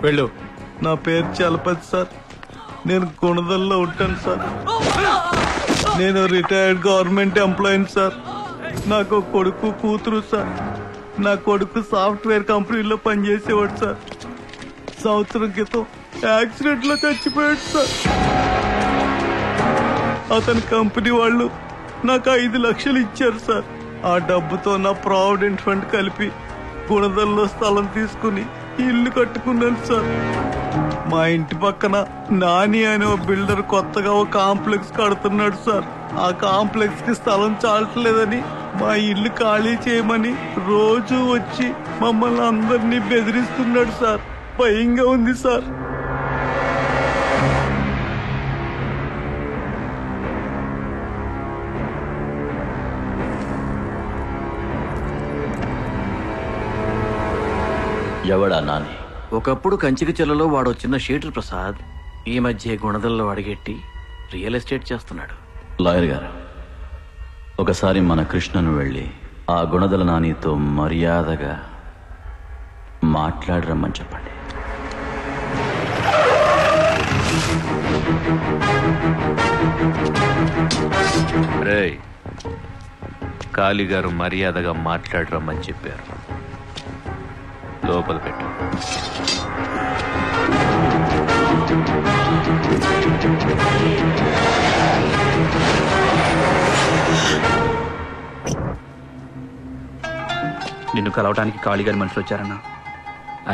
వెళ్ళు. నా పేరు చలపతి సార్. నేను గుణదల్లో ఉంటాను సార్. నేను రిటైర్డ్ గవర్నమెంట్ ఎంప్లాయీని సార్. నాకు కొడుకు కూతురు సార్. నా కొడుకు సాఫ్ట్వేర్ కంపెనీలో పనిచేసేవాడు సార్. సంవత్సరం క్రితం యాక్సిడెంట్ లో చచ్చిపోయాడు సార్. అతని కంపెనీ వాళ్ళు నాకు 5 లక్షలు ఇచ్చారు సార్. ఆ డబ్బుతో నా ప్రావిడెంట్ ఫండ్ కలిపి గుణదల్లో స్థలం తీసుకుని ఇల్లు కట్టుకున్నాను సార్. మా ఇంటి పక్కన నాని అనే ఓ బిల్డర్ కొత్తగా ఒక కాంప్లెక్స్ కడుతున్నాడు సార్. ఆ కాంప్లెక్స్ కి స్థలం చాలట్లేదని మా ఇల్లు ఖాళీ చేయమని రోజు వచ్చి మమ్మల్ని అందరినీ బెదిరిస్తున్నాడు సార్. భయంగా ఉంది సార్. ఎవడా నాని? ఒకప్పుడు కంచికి చెల్లలో వాడు చిన్న షీటర్ ప్రసాద్. ఈ మధ్య గుణదల్లో అడిగెట్టి రియల్ ఎస్టేట్ చేస్తున్నాడు. లాయర్ గారు, ఒకసారి మన కృష్ణను వెళ్ళి ఆ గుణదల నానితో మర్యాదగా మాట్లాడరమ్మని చెప్పండి. రేయ్, కాళీగారు మర్యాదగా మాట్లాడరమ్మని చెప్పారు. లోపల పెట్టు. నిన్ను కలవటానికి కాళీగారి మనుషులు వచ్చారన్నా.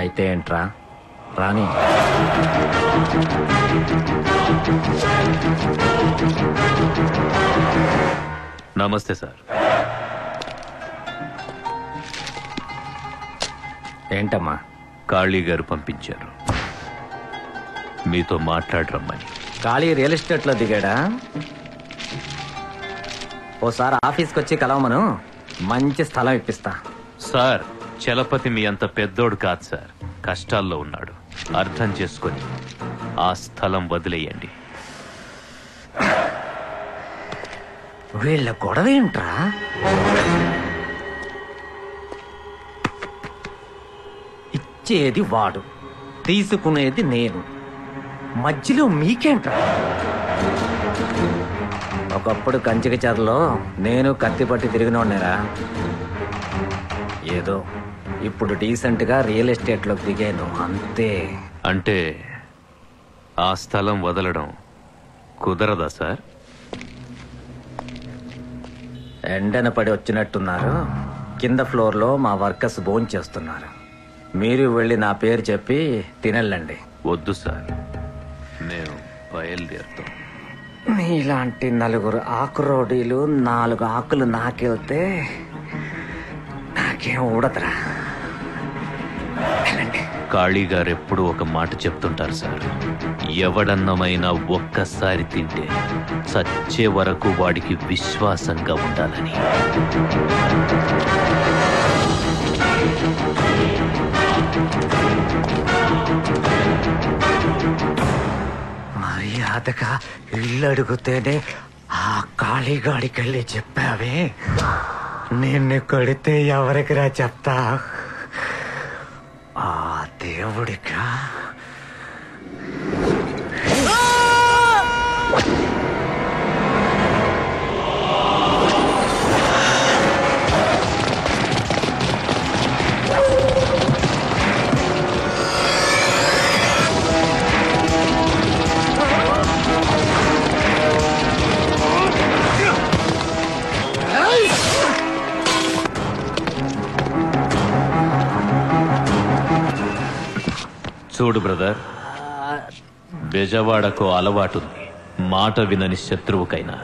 అయితే ఏంట్రా రాని. నమస్తే సార్. ఏంటమ్మా? కాళీగారు పంపించారు మీతో మాట్లాడరమ్మని. ఖాళీ రియల్ ఎస్టేట్ లో దిగాడా? ఓసారి ఆఫీస్కి వచ్చి కలవమను, మంచి స్థలం ఇప్పిస్తా. సార్, చలపతి మీ అంత పెద్దోడు కాదు సార్. కష్టాల్లో ఉన్నాడు. అర్థం చేసుకొని ఆ స్థలం వదిలేయండి. వీళ్ళ గొడవ ఏంట్రా? ఇచ్చేది వాడు, తీసుకునేది నేను. మధ్యలో మీకేంట్రా? ఒకప్పుడు కంచికి చెరలో నేను కత్తి పట్టి తిరిగినోడ్నేరా. ఏదో ఇప్పుడు డీసెంట్ గా రియల్ ఎస్టేట్ లోకి దిగాను అంతే. అంటే ఆ స్థలం వదలడం కుదరదా సార్? ఎండన పడి వచ్చినట్టున్నారు. కింద ఫ్లోర్ లో మా వర్కర్స్ భోజనం చేస్తున్నారు. మీరు వెళ్ళి నా పేరు చెప్పి తినెళ్ళండి. వద్దు సార్, మేము బయలుదేరుతాం. నీలాంటి 4 ఆకురోడీలు 4 ఆకులు నాకెళ్తే నాకేం ఊడదురా. కాళీగారు ఎప్పుడు ఒక మాట చెప్తుంటారు సార్. ఎవడన్నమైనా ఒక్కసారి తింటే చచ్చే వరకు వాడికి విశ్వాసంగా ఉండాలని. మర్యాదగా ఇల్లు అడుగుతేనే ఆ కాళీగాడికెళ్ళి చెప్పావే, నిన్ను కొడితే ఎవరికిరా చెప్తా? ఆ దేవుడికా? చూడు బ్రదర్, బెజవాడకు అలవాటుంది. మాట వినని శత్రువుకైనా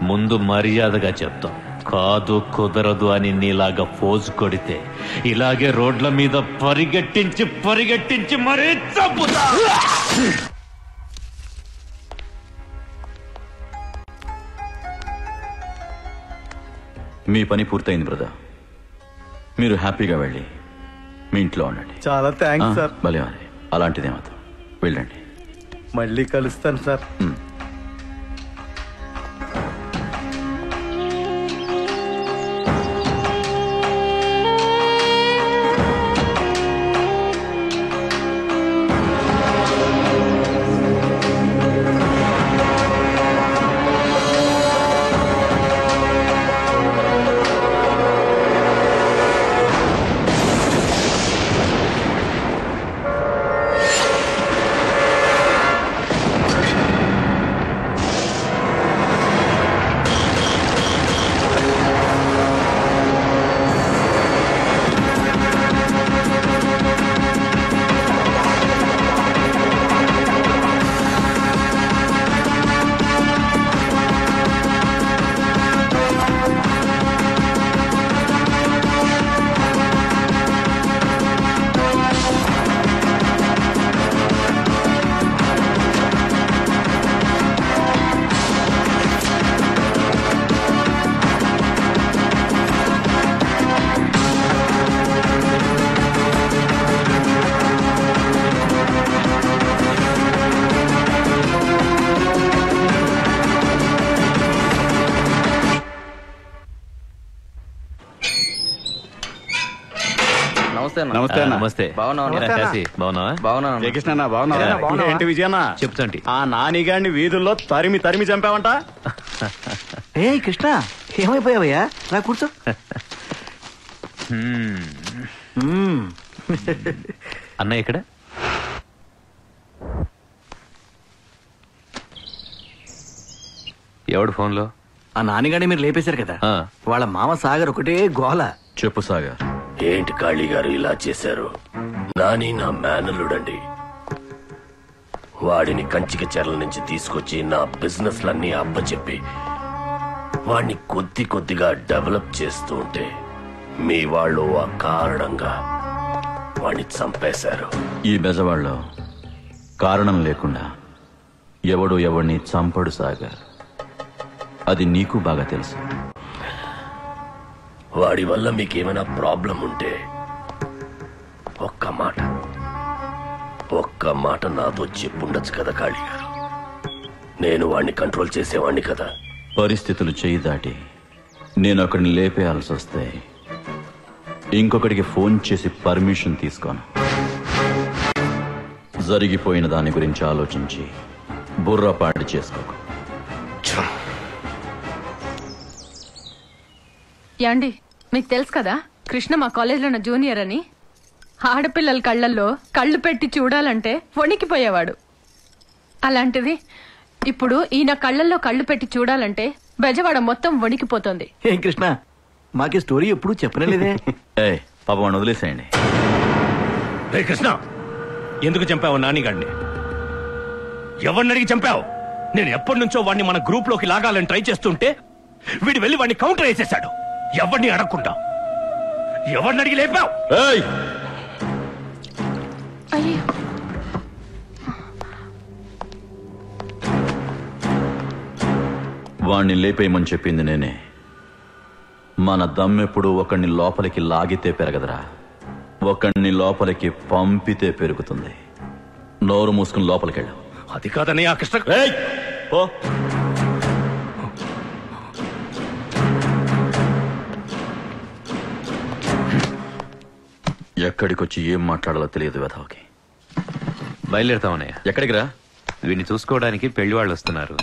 ముందు మర్యాదగా చెప్తాం. కాదు కుదరదు అని నీలాగా ఫోజు కొడితే ఇలాగే రోడ్ల మీద పరిగెట్టించి మరీ చంపుతా. మీ పని పూర్తయింది బ్రదర్. మీరు హ్యాపీగా వెళ్ళి మీ ఇంట్లో ఉండండి. చాలా థ్యాంక్స్ సార్. భలే అలాంటిదే మాత్రం వెళ్ళండి. మళ్ళీ కలుస్తాను సార్. నమస్తే అన్న. నమస్తే అన్న. నమస్తే బాగున్నావా? ఏరా కాశీ, బాగున్నావా? బాగున్నాను. ఏ కృష్ణ బాగున్నా? ఏంటి విజయన్న చెప్తాంటి. ఆ నానిగాడిని వీధుల్లో తరిమి తరిమి చంపావంట. ఏ కృష్ణ ఏమైపోయావయ్యా? రా కూర్చో. అన్నయ్య ఇక్కడ? ఎవడు ఫోన్లో? ఆ నాన్నగాడిని మీరు లేపేశారు కదా, ఆ. వాళ్ళ మామ సాగర్ ఒకటే గోల. చెప్పు సాగర్. ఏంటి కాళీ గారు ఇలా చేశారు? నాని నా మేనలుడండి. వాడిని కంచిక చెరల నుంచి తీసుకొచ్చి నా బిజినెస్ లన్నీ అప్పచెప్పి వాడిని కొద్ది కొద్దిగా డెవలప్ చేస్తూ ఉంటే మీ వాళ్ళు ఆ కారణంగా వాడిని చంపేశారు. ఈ బెజవాడలో కారణం లేకుండా ఎవడు ఎవడిని చంపడు సాగర్. అది నీకు బాగా తెలుసు. వాడి వల్ల మీకేమైనా ప్రాబ్లం ఉంటే ఒక్క మాట నాతో చెప్పుండొచ్చు కదా కాళీ గారు. నేను వాడిని కంట్రోల్ చేసేవాడిని కదా. పరిస్థితులు చేయి దాటి నేను ఒకడిని లేపేయాల్సి వస్తే ఇంకొకడికి ఫోన్ చేసి పర్మిషన్ తీసుకోను. జరిగిపోయిన దాని గురించి ఆలోచించి బుర్రపాటు చేసుకోకు. యాండి, మీకు తెలుసు కదా కృష్ణ మా కాలేజీలో నా జూనియర్ అని. ఆడపిల్లల కళ్ళల్లో కళ్ళు పెట్టి చూడాలంటే వణికిపోయేవాడు. అలాంటిది ఇప్పుడు ఈయన కళ్ళల్లో కళ్ళు పెట్టి చూడాలంటే బెజవాడ మొత్తం వణికిపోతుంది. ఏం కృష్ణ, మాకి స్టోరీ ఎప్పుడు చెప్పనేలేదే. పాప వాడిని వదిలేసేయండి. రే కృష్ణ, ఎందుకు చంపావు నానిగాడిని? ఎవరిని అడిగి చంపావు? నేను ఎప్పటి నుంచో వాడిని మన గ్రూప్ లోకి లాగాలని ట్రై చేస్తుంటే వీడు వెళ్ళి వాడిని కౌంటర్ వేసేశాడు. ఎవరిని అడగకుండా ఎవరిని అడిగి లేపావు? అయ్యో, వాణ్ణి లేపేయమని చెప్పింది నేనే. మన దమ్మెప్పుడు ఒకణ్ణి లోపలికి లాగితే పెరగదురా, ఒకణ్ణి లోపలికి పంపితే పెరుగుతుంది. నోరు మూసుకుని లోపలికెళ్ళు. అది కాదని ఆ కృష్ణ. ఓ ఎక్కడికొచ్చి ఏం మాట్లాడాలో తెలియదు వెధవకి. బయలుదేరుతామన్నయ్య. ఎక్కడికి రా? వీడిని చూసుకోవడానికి పెళ్లి వాళ్ళు వస్తున్నారు.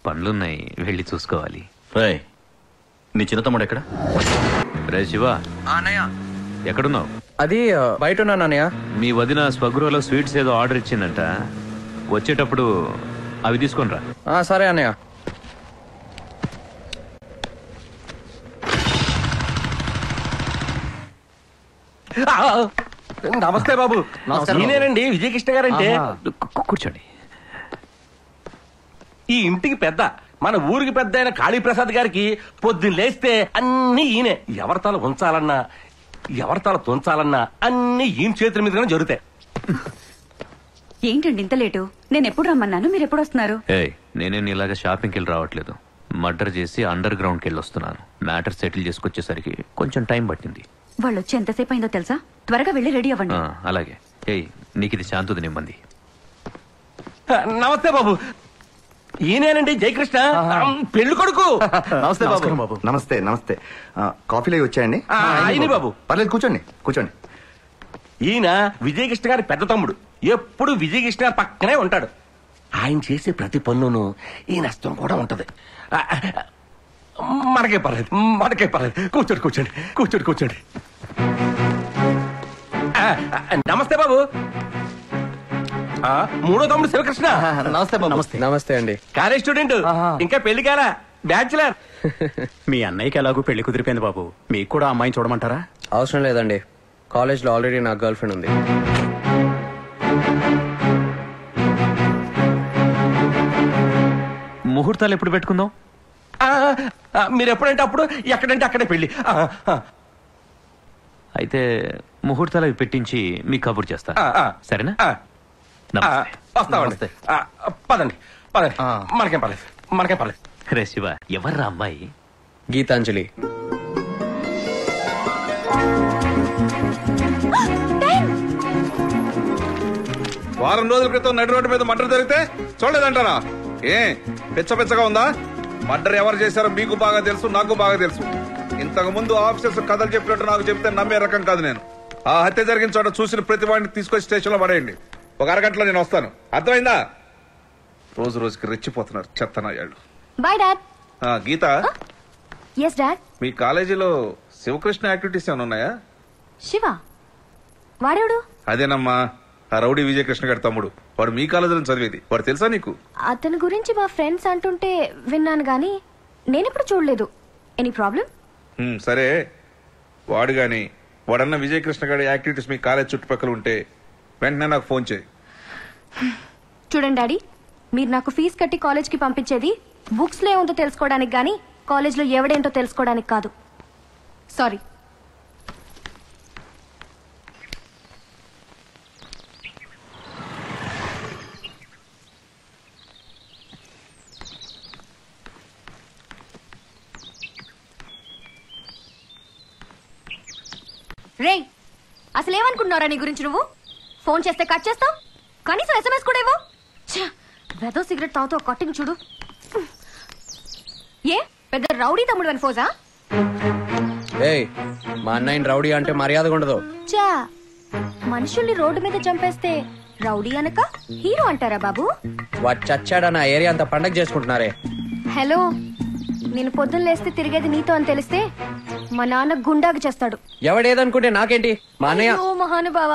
పనులున్నాయి, వెళ్ళి చూసుకోవాలి. రేయ్, నీ చిన్న తమ్ముడు ఎక్కడ? రే శివ, ఎక్కడున్నావు? అది బయట ఉన్నాను అన్నయ్య. మీ వదిన స్వగృహలో స్వీట్స్ ఏదో ఆర్డర్ ఇచ్చిందంట. వచ్చేటప్పుడు అవి తీసుకొని రా. సరే అన్నయ్య. నమస్తే బాబు. నేనేనండి విజయకృష్ణ గారంటే. కూర్చోండి. ఈ ఇంటికి పెద్ద, మన ఊరికి పెద్ద అయిన కాళీప్రసాద్ గారికి పొద్దున్న లేస్తే అన్ని ఈయనే. ఎవరితాల ఉంచాలన్నా ఎవరితాల తుంచాలన్నా అన్ని ఈయన చేతుల మీదగానే జరుగుతాయి. ఏంటండి ఇంత లేటు? నేను ఎప్పుడు రమ్మన్నాను, మీరు ఎప్పుడు వస్తున్నారు? నేనే నీలాగా షాపింగ్కి వెళ్ళి రావట్లేదు. మర్డర్ చేసి అండర్ గ్రౌండ్కి వెళ్ళి వస్తున్నాను. మ్యాటర్ సెటిల్ చేసుకొచ్చేసరికి కొంచెం టైం పట్టింది. వాళ్ళు వచ్చి ఎంతసేపు అయిందో తెలుసా? త్వరగా వెళ్ళి రెడీ అవ్వండి. అలాగే. నీకు ఇది శాంతుది నిమ్మంది. నమస్తే బాబు. ఈయనేనండి జయకృష్ణ, పెళ్లి కొడుకు. నమస్తే బాబు. నమస్తే నమస్తే. కాఫీలో వచ్చాయండి? ఆయన బాబు. పర్లేదు, కూర్చోండి కూర్చోండి. ఈయన విజయకృష్ణ గారి పెద్ద తమ్ముడు. ఎప్పుడు విజయకృష్ణ గారి పక్కనే ఉంటాడు. ఆయన చేసే ప్రతి పనులోనూ ఈ నష్టం కూడా ఉంటది. మనకే పర్లేదు. కూర్చోండి కూర్చోండి. నమస్తే బాబు. మూడో తమ్ముడు శివకృష్ణ. నమస్తే బాబు. నమస్తే అండి. కాలేజ్ స్టూడెంట్, ఇంకా పెళ్లి కాలా, బ్యాచులర్. మీ అన్నయ్యకి ఎలాగూ పెళ్లి కుదిరిపోయింది బాబు. మీకు కూడా అమ్మాయిని చూడమంటారా? అవసరం లేదండి, కాలేజ్లో ఆల్రెడీ నాకు గర్ల్ ఫ్రెండ్ ఉంది. ముహూర్తాలు ఎప్పుడు పెట్టుకుందాం? మీరు ఎప్పుడంటే అప్పుడు, ఎక్కడంటే అక్కడే పెళ్లి. అయితే ముహూర్తాలు అవి పెట్టించి మీకు కబుర్ చేస్తా, సరేనా? నమస్తే. వస్తామండి. పదండి. మనకేం పర్లేదు. రే శివ, ఎవర్రా అమ్మాయి? గీతాంజలి. వారం రోజుల క్రితం నడి రోడ్డు మీద మర్డర్ జరిగితే చూడలేదంటారా? పిచ్చగా ఉందా? మర్డర్ ఎవరు చేశారో మీకు బాగా తెలుసు, నాకు బాగా తెలుసు. ఇంతకు ముందు ఆఫీసర్స్ కథలు చెప్పినట్టు నాకు చెప్తే నమ్మే రకం కాదు నేను. ఆ హత్య జరిగిన చోట చూసిన ప్రతి వాడిని తీసుకొచ్చి స్టేషన్ లో పడేయండి. ఒక అరగంటలో నేను వస్తాను. అర్థమైందా? రోజు రోజుకి రెచ్చిపోతున్నారు చెత్తనాయాళ్ళు. Bye dad. Geetha, yes dad. మీ కాలేజీలో శివకృష్ణ యాక్టివిటీస్ ఏమైనా ఉన్నాయా? శివ వాడేవాడు? అదేనమ్మా, ఆ రౌడీ విజయకృష్ణ గారి తమ్ముడు. వాడు మీ కాలేజీలో చదివేది. వాడు తెలుసా నీకు? అతని గురించి మా ఫ్రెండ్స్ అంటుంటే విన్నాను గానీ నేనెప్పుడు చూడలేదు. Any problem? సరే, వాడు గాని వాడన్న విజయకృష్ణ గారి యాక్టివిటీస్ మీ కాలేజ్ చుట్టుపక్కల ఉంటే వెంటనే నాకు ఫోన్ చేయి. చూడండి డాడీ, మీరు నాకు ఫీజు కట్టి కాలేజ్కి పంపించేది బుక్స్ లో ఏముందో తెలుసుకోవడానికి గానీ కాలేజ్లో ఎవడేంటో తెలుసుకోవడానికి కాదు. సారీ. రే, అసలు ఏమనుకుంటున్నారా నీ గురించి? నువ్వు ఫోన్ చేస్తే కట్ చేస్తావు, కనీసం SMS కూడా ఇవ్వు. వెదో సిగరెట్ తాగుతూ కట్టింగ్ చూడు. ఏ పెద్ద రౌడీ తమ్ముడు అని ఫోజా? మా అన్నయ్య రౌడీ అంటే మర్యాదగా ఉండదు. చా, మనుషుల్ని రోడ్డు మీద చంపేస్తే రౌడీ అనక హీరో అంటారా బాబు? వాడు చచ్చాడన్న ఏరియా అంతా పండగ చేసుకుంటున్నారే. హలో, నేను పొద్దున్న లేస్తే తిరిగేది నీతో అని తెలిస్తే మా నాన్న గుండాకి చేస్తాడు. ఎవడేదనుకుంటే నాకేంటి? మా అన్నయ్య. ఓ మహానుభావ,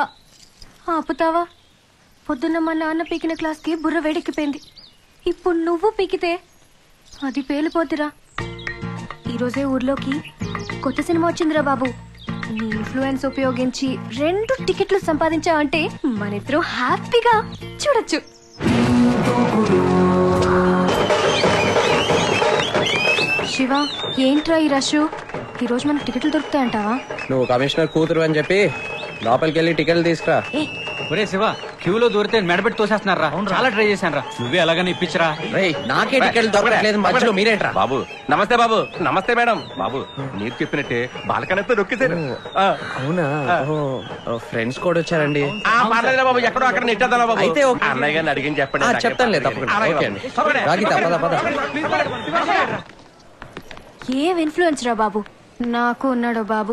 ఆపుతావా? పొద్దున్న మా నాన్న పీకిన క్లాస్ కి బుర్ర వేడెక్కిపోయింది. ఇప్పుడు నువ్వు పీకితే అది పేలిపోతురా. ఈరోజే ఊర్లోకి కొత్త సినిమా వచ్చిందిరా బాబు. నీ ఇన్ఫ్లుయెన్స్ ఉపయోగించి 2 టికెట్లు సంపాదించావంటే మనిద్దరూ హ్యాపీగా చూడొచ్చు. శివ, ఏంట్రా ఈ రష్? ఈ రోజు మనకు టికెట్లు దొరుకుతాయంటావా? నువ్వు కమిషనర్ కూతురు అని చెప్పి లోపలికి వెళ్ళి టికెట్లు తీసుకురా. ఒరే శివ, క్యూలో దూరితే మెడబెట్టి తోసేస్తున్నారా? చాలా ట్రై చేశాను రా. నువ్వే అలాగని ఇప్పించరా. నాకే టికెట్లు దొరకట్లేదు, మధ్యలో మీరేంట్రా? బాబు నమస్తే. బాబు నమస్తే మేడం. బాబు మీరు చెప్పినట్టే బాలకనతో నొక్కితే. అవునా? ఫ్రెండ్స్ కూడా వచ్చారండి. బాబు ఎక్కడో అక్కడ నెట్టేద్దాం బాబు. అయితే అన్నయ్య గారిని అడిగిన చెప్పండి. చెప్తానులే తప్పకుండా. ఓకే అండి. రాగితా, పద పద. ఏం ఇన్ఫ్లుయెన్స్ రా బాబు. నాకు ఉన్నాడు బాబు,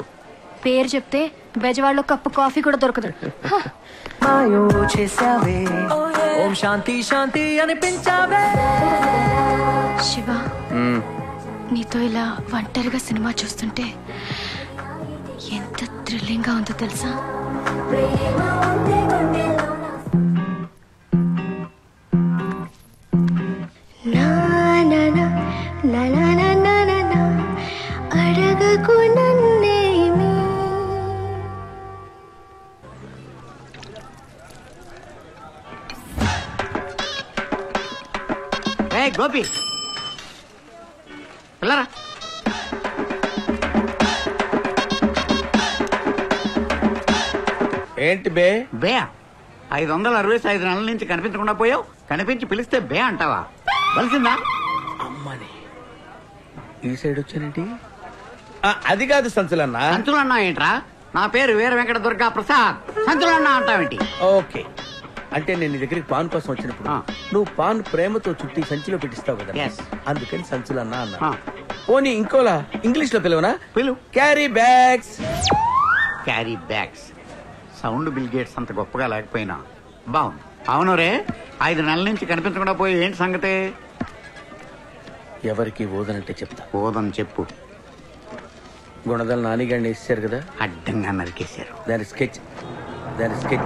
పేరు చెప్తే బెజవాడలో కప్పు కాఫీ కూడా దొరకదు. ఓం శాంతి శాంతి అనిపించావే. శివ, నీతో ఇలా ఒంటరిగా సినిమా చూస్తుంటే ఎంత థ్రిల్లింగ్ గా ఉందో తెలుసా? అడగకు నన్నేమి. గోపి పిల్లరా, ఏంటి బే? 565 నెలల నుంచి కనిపించకుండా పోయావు. కనిపించి పిలిస్తే బే అంటావా? వలసిందా? అమ్మని ఈ సైడ్ వచ్చానండి. అది కాదు సంచులన్నా. సంచులన్నా ఏంట్రా? నా పేరు వీర వెంకట దుర్గా ప్రసాద్. సంచులన్నా అంటావేంటి? ఓకే, అంటే నేను నీ దగ్గరికి పాన్ కోసం వచ్చినప్పుడు నువ్వు పాన్ ప్రేమతో చుట్టి సంచిలో పెట్టిస్తావు కదా, అందుకని సంచులన్నా అన్నా. పోనీ ఇంకోలా ఇంగ్లీష్ లో పిలవనా? పిలువు. Carry bags. Carry bags sound bill gates అంత గొప్పగా లేకపోయినా బాగుంది. అవును రే, 5 నెలల నుంచి కనిపించకుండా పోయి ఏంటి సంగతి? ఎవరికి ఓదనంటే చెప్తా. ఓదని చెప్పు. గుణదల నానిగాడిని వేసేశారు కదా, అడ్డంగా నరికేశారు. దాని స్కెచ్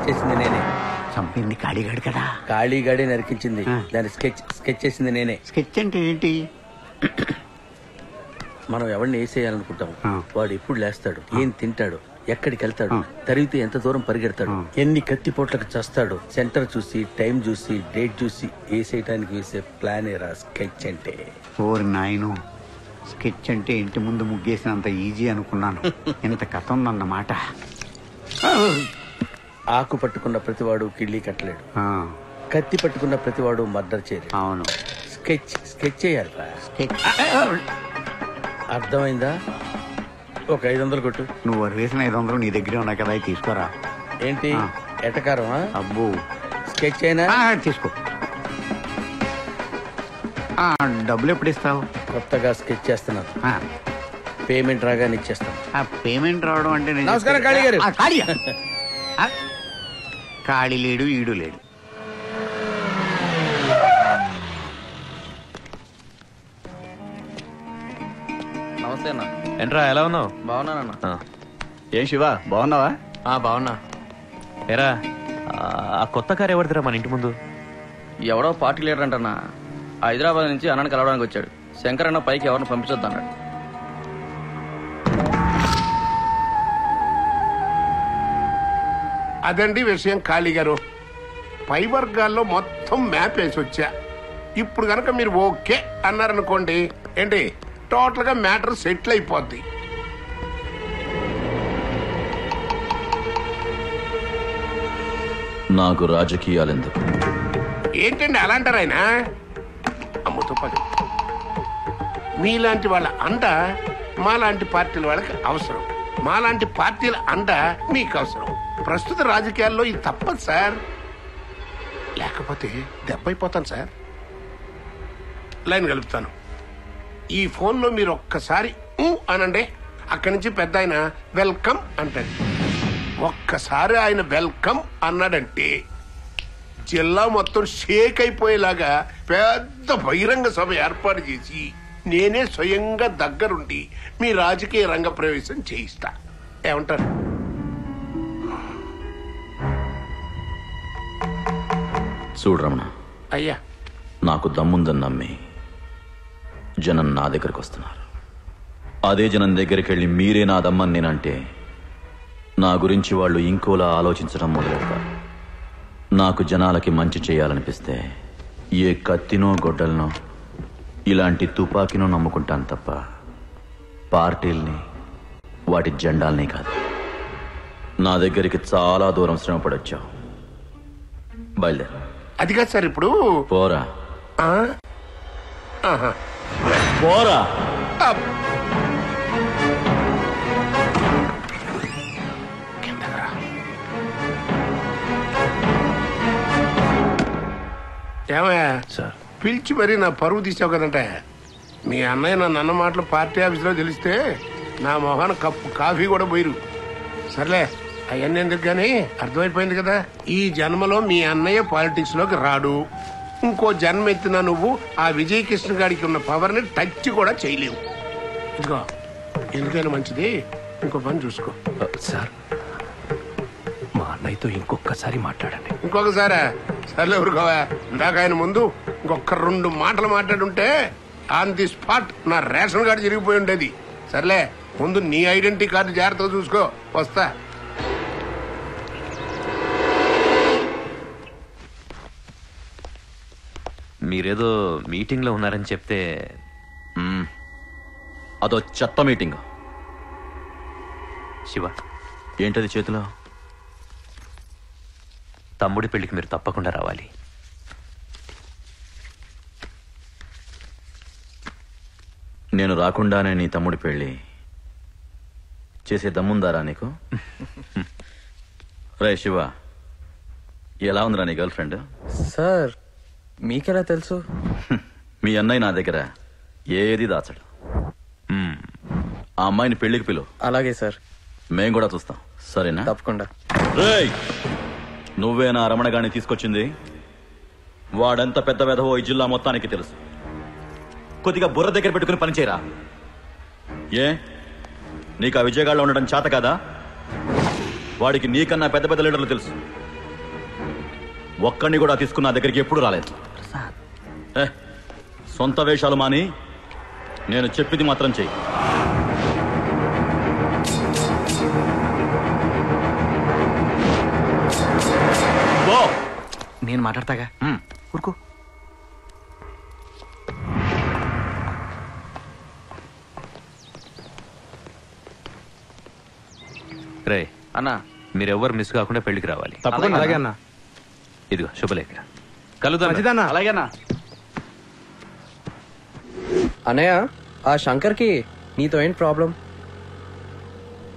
చేసింది నేనే. చంపింది కాళీగాడు కదా? కాళీగాడే నరికించింది. దాని స్కెచ్ చేసింది నేనే. స్కెచ్ అంటే ఏంటి? మనం ఎవరిని వేసేయాలనుకుంటాం, వాడు ఎప్పుడు లేస్తాడు, ఏం తింటాడు, ఎక్కడికి వెళ్తాడు, తరిగితే ఎంత దూరం పరిగెడతాడు, ఎన్ని కత్తిపోట్లకు చేస్తాడు, సెంటర్ చూసి టైం చూసి డేట్ చూసి వేసేయటానికి వేసే ప్లాన్ ఏరా స్కెచ్ అంటే. ఓరి నాయను, స్కెచ్ అంటే ఇంటి ముందు ముగ్గేసినంత ఈజీ అనుకున్నాను. ఇంత కథ ఉందన్నమాట. ఆకు పట్టుకున్న ప్రతివాడు కిళ్ళి కట్టలేడు, కత్తి పట్టుకున్న ప్రతివాడు మర్డర్ చేయలేడు. అవును, స్కెచ్ చేయాలి. అర్థమైందా? ఒక 500 కొట్టు. నువ్వు వేసిన 500 నీ దగ్గర ఉన్నాయి కదా, తీసుకోరా. ఏంటి ఎటకారమా? అబ్బో, స్కెచ్ అయినా తీసుకో. డబ్బులు ఎప్పుడు ఇస్తావు? కొత్తగా స్కెచ్ చేస్తున్నాను. పేమెంట్ రాగానే ఇచ్చేస్తాం. ఆ పేమెంట్ రావడం అంటే నేను నమస్కారం, కాళీ గారు. ఖాళీయా? ఖాళీ లేడు, ఈడు లేడు. నమస్తే అన్న. ఏంట్రా ఎలా ఉన్నావు? బాగున్నానన్న. ఏం శివ బాగున్నావా? బాగున్నా. ఎరా ఆ కొత్త కారు ఎవరిదిరా మన ఇంటి ముందు? ఎవడో పార్టీ లీడర్ అంటన్నా, హైదరాబాద్ నుంచి అన్నని కలవడానికి వచ్చాడు. శంకర్ అన్న పైకి ఎవరిని పంపించొద్దు అన్నాడు. అదండి విషయం. ఖాళీ గారు, పై వర్గాల్లో మొత్తం మ్యాప్ వేసి వచ్చా. ఇప్పుడు కనుక మీరు ఓకే అన్నారనుకోండి, ఏంటి టోటల్ గా మ్యాటర్ సెటిల్ అయిపోద్ది. నాకు రాజకీయాలెందుకు? ఏంటండి అలా అంటారు ఆయన? అమ్ముతో పది మీలాంటి వాళ్ళ అండ మాలాంటి పార్టీల వాళ్ళకి అవసరం, మాలాంటి పార్టీల అండ మీకు అవసరం. ప్రస్తుత రాజకీయాల్లో ఇది తప్పదు సార్, లేకపోతే దెబ్బైపోతాను సార్. లైన్ కలుపుతాను. ఈ ఫోన్లో మీరు ఒక్కసారి అనండి, అక్కడి నుంచి పెద్ద ఆయన వెల్కమ్ అంటాడు. ఒక్కసారి ఆయన వెల్కమ్ అన్నాడంటే జిల్లా మొత్తం షేక్ అయిపోయేలాగా పెద్ద బహిరంగ సభ ఏర్పాటు చేసి నేనే స్వయంగా దగ్గరుండి మీ రాజకీయ రంగ ప్రవేశం చేయిస్తా. ఏమంటారు? చూడు రమణ, అయ్యా, నాకు దమ్ముందని నమ్మి జనం నా దగ్గరకు వస్తున్నారు. అదే జనం దగ్గరికి వెళ్ళి మీరే నా దమ్మని నేనంటే నా గురించి వాళ్ళు ఇంకోలా ఆలోచించడం మొదలెడతారు. నాకు జనాలకి మంచి చేయాలనిపిస్తే ఏ కత్తినో గొడ్డలనో ఇలాంటి తుపాకీనో నమ్ముకుంటాను తప్ప పార్టీల్ని వాటి జెండాల్ని కాదు. నా దగ్గరికి చాలా దూరం శ్రమపడొచ్చావు, బయలుదేరు. అది కాదు సార్, ఇప్పుడు పోరా. ఆహా. పోరా. ఏమయ్యా సార్, పిలిచి మరీ నా పరువు తీసావు కదంటే. మీ అన్నయ్య నన్ను అన్న మాటలు పార్టీ ఆఫీసులో తెలిస్తే నా మొహాన కప్పు కాఫీ కూడా పోయిరు. సర్లే, అవన్నీ ఎందుకు కానీ అర్థమైపోయింది కదా. ఈ జన్మలో మీ అన్నయ్య పాలిటిక్స్ లోకి రాడు. ఇంకో జన్మ ఎత్తిన నువ్వు ఆ విజయకృష్ణ గారికి ఉన్న పవర్ ని టచ్ కూడా చేయలేవు. ఇదిగో, ఎందుకైనా మంచిది ఇంకో పని చూసుకో. సార్, మా అన్నయ్యతో ఇంకొకసారి మాట్లాడండి. ఇంకొకసారా? సర్లే ఊరుకోవా. ఇందాక ఆయన ముందు ఇంకొక 2 మాటలు మాట్లాడుంటే ఆన్ ది స్పాట్ నా రేషన్ కార్డు జరిగిపోయి ఉండేది. సర్లే, ముందు నీ ఐడెంటిటీ కార్డు జాగ్రత్తగా చూసుకో. వస్తా. మీరేదో మీటింగ్ లో ఉన్నారని చెప్తే అదో చెత్త మీటింగ్. శివ, ఏంటది చేతిలో? తమ్ముడి పెళ్లికి మీరు తప్పకుండా రావాలి. నేను రాకుండానే నీ తమ్ముడి పెళ్లి చేసే దమ్ముందారా నీకు? రే శివ, ఎలా ఉందిరా నీ గర్ల్ ఫ్రెండ్? సార్, మీకెలా తెలుసు? మీ అన్నయ్య నా దగ్గర ఏది దాచడు. ఆ అమ్మాయిని పెళ్లికి పిలువు. అలాగే సార్. మేం కూడా చూస్తాం, సరేనా? తప్పకుండా. రేయ్, నువ్వే నా రమణ గారిని తీసుకొచ్చింది. వాడంత పెద్ద వెధవో ఈ జిల్లా మొత్తానికి తెలుసు. కొద్దిగా బుర్ర దగ్గర పెట్టుకుని పనిచేయరా. ఏ, నీకు ఆ విజయగాళ్ళు ఉండడం చేత కాదా? వాడికి నీకన్నా పెద్ద పెద్ద లీడర్లు తెలుసు. ఒక్కడిని కూడా తీసుకున్న దగ్గరికి ఎప్పుడు రాలేదు. సొంత వేషాలు మాని నేను చెప్పింది మాత్రం చెయ్యి. నేను మాట్లాడతాగా, ఊరుకో. రే అన్నా, మీరెవ్వరు మిస్ కాకుండా పెళ్లికి రావాలి. తప్పకుండా. అలాగే అన్నా. ఇదిగో శుభలేఖ, కలుద్దాం. అలాగేనా అన్నయ్య? ఆ శంకర్కి నీతో ఏంటి ప్రాబ్లం?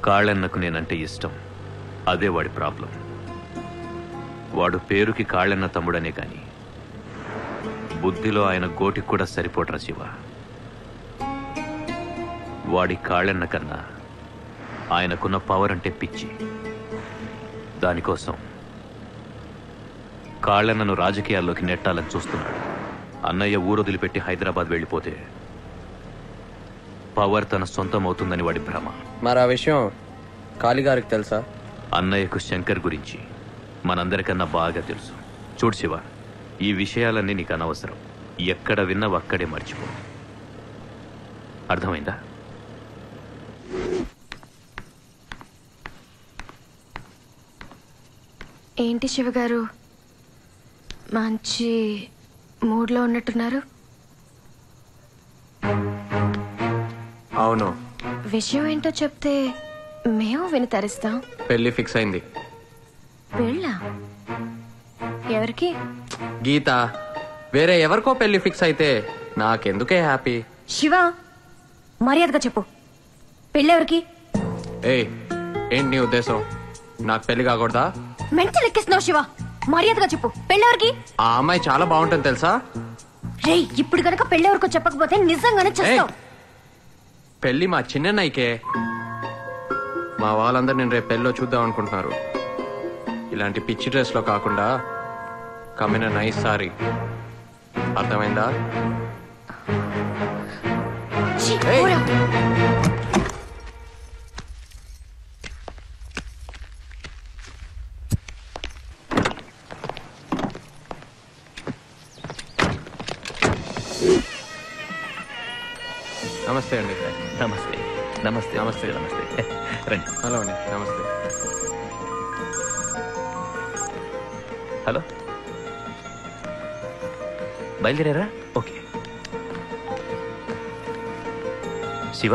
కాళ్ళన్నకు నేనంటే ఇష్టం, అదే వాడి ప్రాబ్లం. వాడు పేరుకి కాళ్ళన్న తమ్ముడనే కాని బుద్ధిలో ఆయన గోటికి కూడా సరిపోటరా శివ. వాడి కాళ్ళన్న కన్నా ఆయనకున్న పవర్ అంటే పిచ్చి. దానికోసం కాళ్ళన్నను రాజకీయాల్లోకి నెట్టాలని చూస్తున్నాడు. అన్నయ్య ఊరొదిలిపెట్టి హైదరాబాద్ వెళ్ళిపోతే పవర్ తన సొంతం అవుతుందని వాడి భ్రమ. మరి ఆ విషయం కాళీగారికి తెలుసా? అన్నయ్యకు శంకర్ గురించి మనందరికన్నా బాగా తెలుసు. చూడు శివ, ఈ విషయాలన్నీ నీకు అనవసరం. ఎక్కడ విన్నావు అక్కడే మర్చిపో. అర్థమైందా? ఏంటి శివగారు, మంచి మూడ్లో ఉన్నట్టున్నారు? అవును. విషయం ఏంటో చెప్తే మేము విని తరిస్తాం. పెళ్లి ఫిక్స్ అయింది. పెళ్ళా? ఎవరికి? గీత. వేరే ఎవరికో పెళ్లి ఫిక్స్ అయితే నాకెందుకే హ్యాపీ. శివ, మర్యాదగా చెప్పు, పెళ్ళెవరికి? ఏయ్, ఏంటి నీ ఉద్దేశం? నాకు పెళ్లి కాకూడదా? మెంటల్ ఎక్కిస్తున్నావు శివ. మర్యాదగా చెప్పు, పెళ్ళెవరికి? ఆ అమ్మాయి చాలా బాగుంటుంది తెలుసా? రేయ్, ఇప్పుడు కనుక పెళ్ళెవరికో చెప్పకపోతే నిజంగానే చేస్తావు. పెళ్లి మా చిన్నన్నయ్యకే. మా వాళ్ళందరూ నేను రేపు పెళ్ళిలో చూద్దాం అనుకుంటున్నారు. ఇలాంటి పిచ్చి డ్రెస్ లో కాకుండా కమ్మిన నైస్ సారీ. అర్థమైందా? నమస్తే అండి. నమస్తే. నమస్తే. నమస్తే. నమస్తే. రండి. హలో అండి. నమస్తే. హలో, బయలుదేరారా? ఓకే. శివ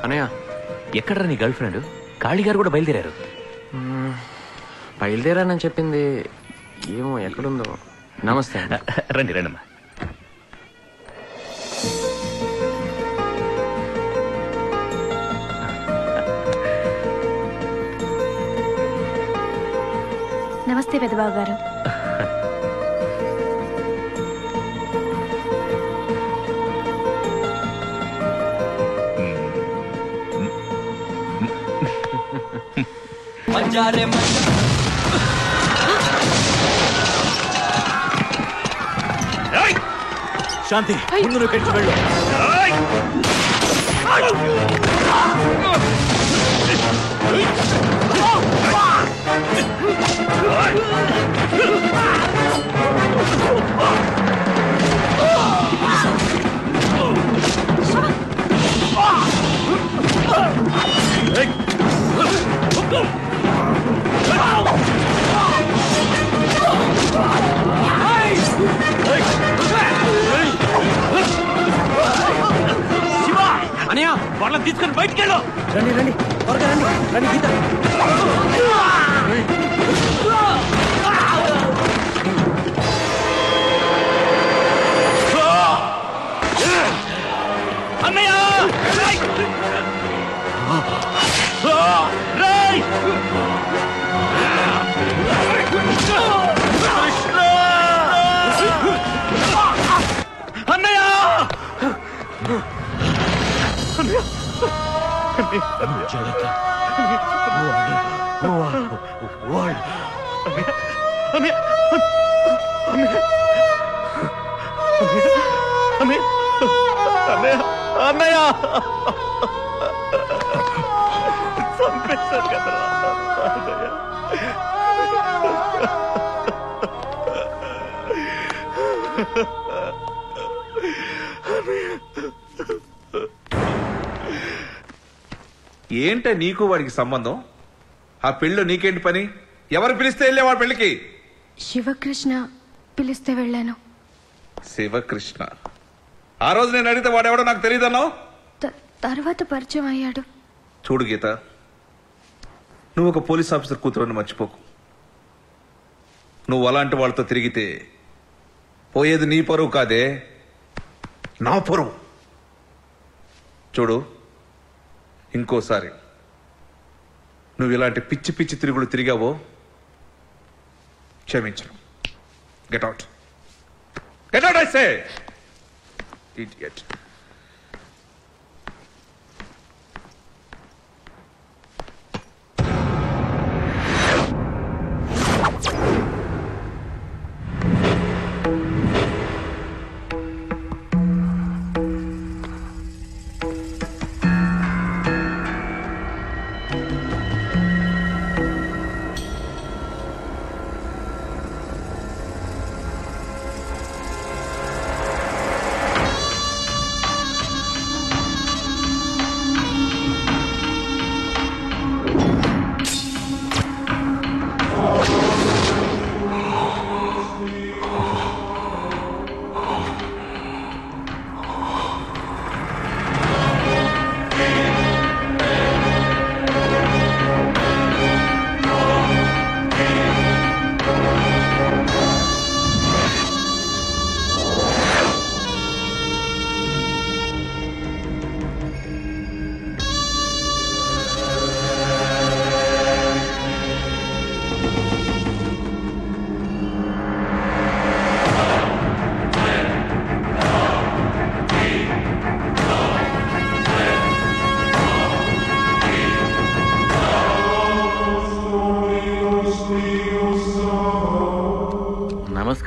అనయ్య, ఎక్కడరా నీ గర్ల్ ఫ్రెండ్? కాళీ గారు కూడా బయలుదేరారు. బయలుదేరానని చెప్పింది, ఏమో ఎక్కడుందో. నమస్తే. రండి రండమ్మా. నమస్తే పెద్దబాబు గారు. శాంతి, ముందు నువ్వు కలిసి వెళ్ళు. అనయ్య, వాళ్ళని తీసుకొని బయటికి వెళ్ళు. రండి రండి, త్వరగా రండి. రండి గీత. అన్నయ్య, రేయ్! అన్నయ్య! అన్నయ్య, చంపేశారు కదా ఏంట నీకు వాడికి సంబంధం? ఆ పెళ్ళి నీకేంటి పని? ఎవరు పిలిస్తే వెళ్ళే వాడి పెళ్ళికి? శివకృష్ణ పిలిస్తే వెళ్ళాను. శివకృష్ణ? ఆ రోజు నేను అడిగితే వాడెవడో నాకు తెలియదన్నావు. తర్వాత పరిచయం అయ్యాడు. చూడు గీత, నువ్వు ఒక పోలీస్ ఆఫీసర్ కూతురని మర్చిపోకు. నువ్వు అలాంటి వాళ్ళతో తిరిగితే పోయేది నీ పరువు కాదే, నా పరువు. చూడు, ఇంకోసారి నువ్వు ఇలాంటి పిచ్చి పిచ్చి తిరుగులు తిరిగావో క్షమించను. Get out. Get out I say. Idiot.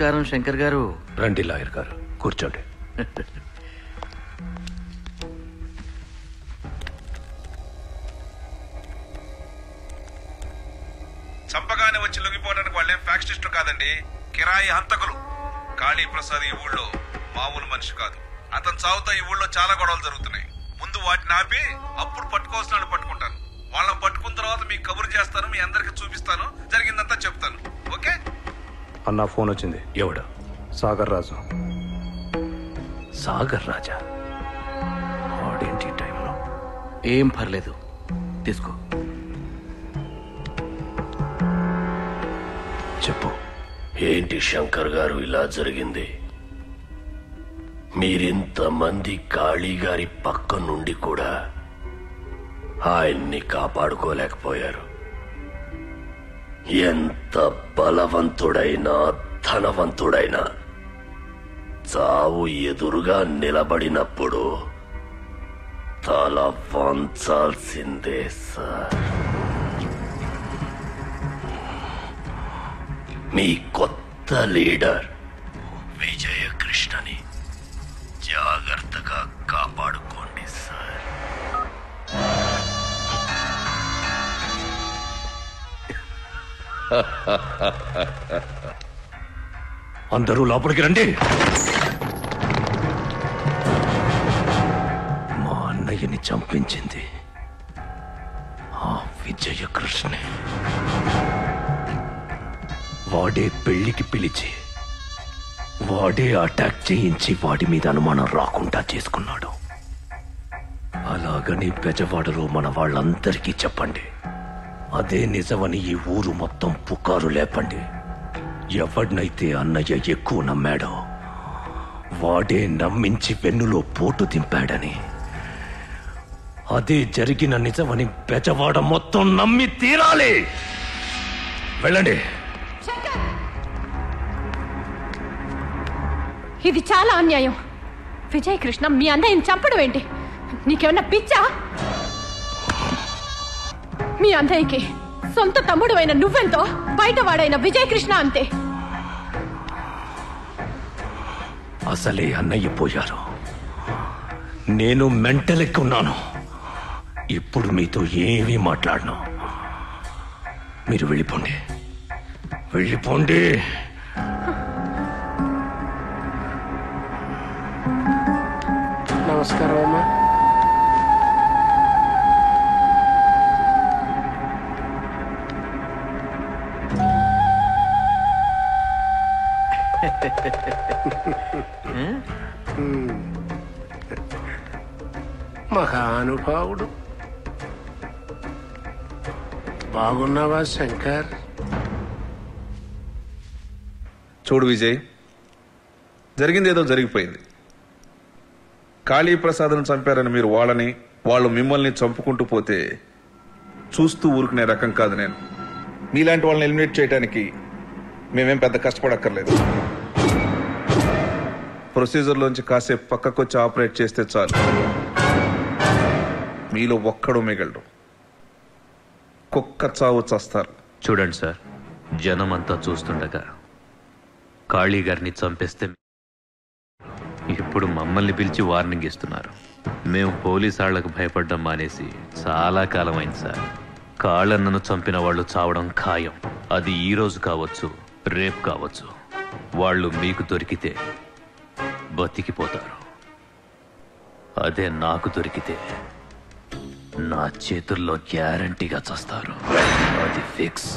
నమస్కారం శంకర్ గారు. రండి లాయర్ గారు, కూర్చోండి. చంపగానే వచ్చి లొంగిపోవడానికి వాళ్ళేం ఫ్యాక్షనిస్టులు కాదండి, కిరాయి హంతకులు. కాళీ ప్రసాద్ ఈ ఊళ్ళో మామూలు మనిషి కాదు. అతను చావుతో ఈ ఊళ్ళో చాలా గొడవలు జరుగుతున్నాయి. ముందు వాటిని ఆపి అప్పుడు పట్టుకోవాల్సిన వాళ్ళు పట్టుకుంటాను. వాళ్ళని పట్టుకున్న తర్వాత మీకు కబురు చేస్తాను, మీ అందరికి చూపిస్తాను, జరిగిందంతా చెప్తాను. ఓకే? అన్న ఫోన్ వచ్చింది. ఎవడు? సాగర్ రాజు. సాగర్ రాజా? వాడేంటి ఈ టైంలో? ఏం పర్లేదు, తీసుకో. చెప్పు. ఏంటి శంకర్ గారు ఇలా జరిగింది? మీరింతమంది కాళీ గారి పక్క నుండి కూడా ఆయన్ని కాపాడుకోలేకపోయారు. ఎంత బలవంతుడైనా ధనవంతుడైనా చావు ఎదురుగా నిలబడినప్పుడు తల వంచాల్సిందే సార్. మీ కొత్త లీడర్ విజయకృష్ణని జాగ్రత్తగా కాపాడుకోండి సార్. అందరూ లోపలికి రండి. మా అన్నయ్యని చంపించింది ఆ విజయకృష్ణే. వాడే పెళ్లికి పిలిచి వాడే అటాక్ చేయించి వాడి మీద అనుమానం రాకుండా చేసుకున్నాడు. అలాగని బెజవాడలో మన వాళ్ళందరికీ చెప్పండి. అదే నిజమని ఈ ఊరు మొత్తం పుకారు లేపండి. ఎవడినైతే అన్నయ్య ఎక్కువ నమ్మాడో వాడే నమ్మించి వెన్నులో పోటు దింపాడని, అదే జరిగిన నిజమని బెజవాడ మొత్తం నమ్మి తీరాలి. వెళ్ళండి. ఇది చాలా అన్యాయం. విజయ్ కృష్ణ మీ అన్నయ్యని చంపడం ఏంటి? నీకేమన్నా పిచ్చా? మీ అన్నయ్యకి సొంత తమ్ముడు అయిన నువ్వెంతో, బయటవాడైన విజయ్ కృష్ణ అంతే. అసలే అన్నయ్య పోయారు, నేను మెంటలెక్కున్నాను. ఇప్పుడు మీతో ఏమీ మాట్లాడను. మీరు వెళ్ళిపోండి, వెళ్ళిపోండి. నమస్కారం అమ్మా. మహానుభావుడు. బాగున్నావా శంకర్? చూడు విజయ్, జరిగిందేదో జరిగిపోయింది. కాళీప్రసాద్ను చంపారని మీరు వాళ్ళని, వాళ్ళు మిమ్మల్ని చంపుకుంటూ పోతే చూస్తూ ఊరుకునే రకం కాదు నేను. మీలాంటి వాళ్ళని ఎలిమినేట్ చేయడానికి మేమేం పెద్ద కష్టపడక్కర్లేదు. ప్రొసీజర్లోంచి కాసేపు పక్కకొచ్చి ఆపరేట్ చేస్తే చాలు, మీలో ఒక్కడు మిగలడు. కుక్క చావు చస్తారు. చూడండి సార్, జనమంతా చూస్తుండగా కాళీ గారిని చంపేస్తే ఇప్పుడు మమ్మల్ని పిలిచి వార్నింగ్ ఇస్తున్నారు. మేము పోలీసు వాళ్లకు భయపడ్డం మానేసి చాలా కాలం అయింది సార్. కాళ్ళన్నను చంపిన వాళ్ళు చావడం ఖాయం. అది ఈ రోజు కావచ్చు, రేపు కావచ్చు. వాళ్ళు మీకు దొరికితే బతికిపోతారు. అదే నాకు దొరికితే నా చేతుల్లో గ్యారంటీగా చస్తారు. అది ఫిక్స్.